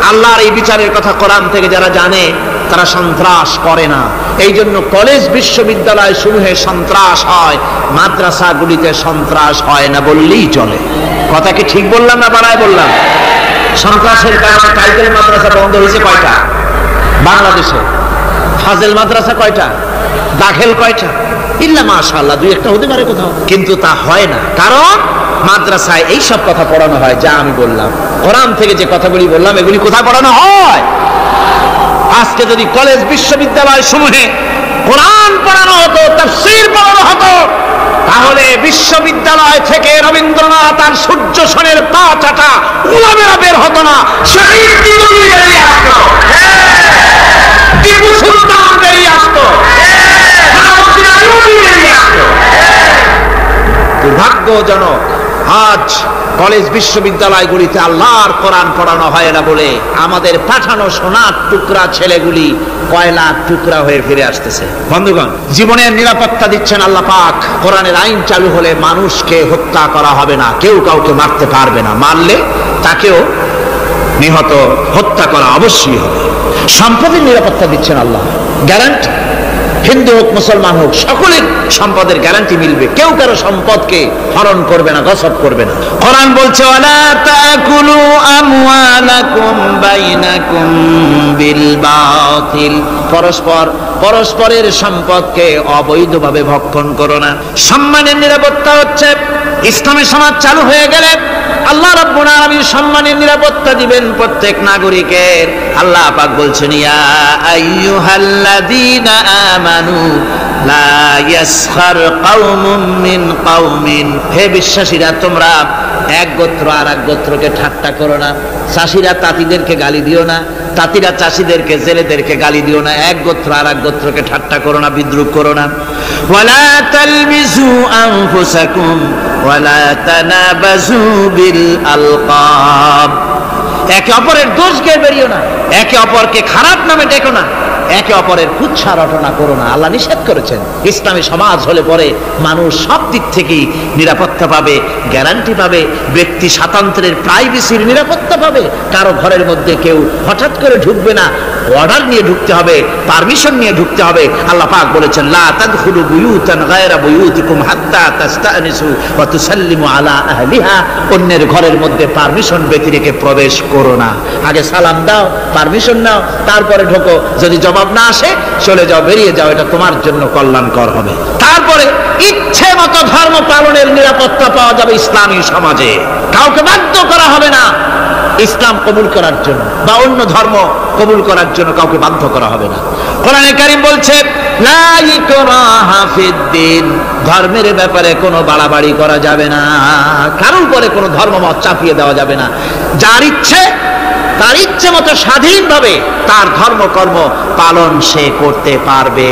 আল্লাহর এই বিচারের কথা কোরআন থেকে যারা জানে তারা সন্ত্রাস করে না। এই জন্য কলেজ বিশ্ববিদ্যালয় সমূহে সন্ত্রাস হয়, মাদ্রাসাগুলিতে সন্ত্রাস হয় না বললেই চলে। কথা কি ঠিক বললাম না বাড়ায় বললাম? সন্ত্রাসের কারণে টাইটেল মাদ্রাসা বন্ধ হয়েছে কয়টা বাংলাদেশে? ফাজেল মাদ্রাসা কয়টা? দাখিল কয়টা? ইল্লা মাশাআল্লাহ দুই একটা হতে পারে কোথাও, কিন্তু তা হয় না। কারণ মাদ্রাসায় এই সব কথা পড়ানো হয় যা আমি বললাম। কোরআন থেকে যে কথাগুলি বললাম এগুলি কোথায় পড়ানো হয়? আজকে যদি কলেজ বিশ্ববিদ্যালয় সমূহে কোরআন পড়ানো হতো, তাফসীর পড়ানো হতো, তাহলে বিশ্ববিদ্যালয় থেকে রবীন্দ্রনাথ আর সূর্য সেনের পা চাটা উলামেরা বের হতো না, শহীদ দুঃখজনক, আজ কলেজ বিশ্ববিদ্যালয়গুলিতে আল্লাহর কোরআন পড়ানো হয় না বলে আমাদের পাঠানো সোনার টুকরা ছেলেগুলি কয়লার টুকরা হয়ে ফিরে আসতেছে। বন্ধুগণ, জীবনের নিরাপত্তা দিচ্ছেন আল্লাহ পাক। কোরআনের আইন চালু হলে মানুষকে হত্যা করা হবে না, কেউ কাউকে মারতে পারবে না, মারলে তাকেও নিহত হত্যা করা অবশ্যই হবে। সম্পদের নিরাপত্তা দিচ্ছেন আল্লাহ, গ্যারান্টি। হিন্দু হোক মুসলমান হোক সকলের সম্পদের গ্যারান্টি মিলবে, কেউ কারো সম্পদকে হরণ করবে না, গসব করবে না। কোরআন বলছে ওয়ালা তাকুলু আমওয়ালাকুম বাইনাকুম বিল বাতিল, পরস্পরের সম্পদকে অবৈধভাবে ভক্ষণ করো না। সম্মানের নিরাপত্তা হচ্ছে ইসলামী সমাজ চালু হয়ে গেলে আল্লাহ রাব্বুল আলামিন সম্মানের নিরাপত্তা দিবেন প্রত্যেক নাগরিকের। আল্লাহ পাক বলছেন ইয়া আইয়ুহাল্লাযীনা আমানু লা ইয়াসখার কওমুম মিন কওমিন, হে বিশ্বাসীরা তোমরা এক গোত্র আর এক গোত্রকে ঠাট্টা করো না। চাষিরা তাঁতিদেরকে গালি দিও না, তাঁতিরা চাষিদেরকে জেলেদেরকে গালি দিও না। এক গোত্র আর এক গোত্রকে ঠাট্টা করো না, বিদ্রুপ করো না। ওয়ালা তালমিজু আনফুসাকুম ওয়ালা তানাবাজু বিল আলকাব, একে অপরের দোষ গিয়ে বেরিও না, একে অপরকে খারাপ নামে ডেকো না, একে অপরের কুৎসা রটনা করো না। আল্লাহ নিষেধ করেছেন। ইসলামী সমাজ হলে পরে মানুষ সব দিক থেকেই নিরাপত্তা পাবে, গ্যারান্টি পাবে, ব্যক্তি স্বাতন্ত্র্যের প্রাইভেসির নিরাপত্তা পাবে। কারো ঘরের মধ্যে কেউ হঠাৎ করে ঢুকবে না, অর্ডার নিয়ে ঢুকতে হবে, পারমিশন নিয়ে ঢুকতে হবে। আল্লাহ পাক বলেছেন লা তাদখুলু বুয়ুতান গায়রা বুয়ুতিকুম হাত্তা তাস্তানিসু ওয়া তুসাল্লিমু আলা আহলিহা, অন্যের ঘরের মধ্যে পারমিশন ব্যতি রেখে প্রবেশ করো না। আগে সালাম দাও, পারমিশন নাও, তারপরে ঢোকো। যদি জবাব না আসে চলে যাও, বেরিয়ে যাও, এটা তোমার জন্য কল্যাণকর হবে। তারপরে ইচ্ছে মতো ধর্ম পালনের নিরাপত্তা পাওয়া যাবে ইসলামী সমাজে। কাউকে বাধ্য করা হবে না ইসলাম কবুল করার জন্য, বা অন্য ধর্ম কবুল করার জন্য কাউকে বাধ্য করা হবে না। কোরআনে কারীম বলছে লা ইকরাহা ফিদ্দিন, ধর্মের ব্যাপারে কোনো বাড়াবাড়ি করা যাবে না, কারোর উপরে কোনো ধর্মমত চাপিয়ে দেওয়া যাবে না। যার ইচ্ছে তার ইচ্ছে মতো স্বাধীনভাবে তার ধর্মকর্ম পালন সে করতে পারবে।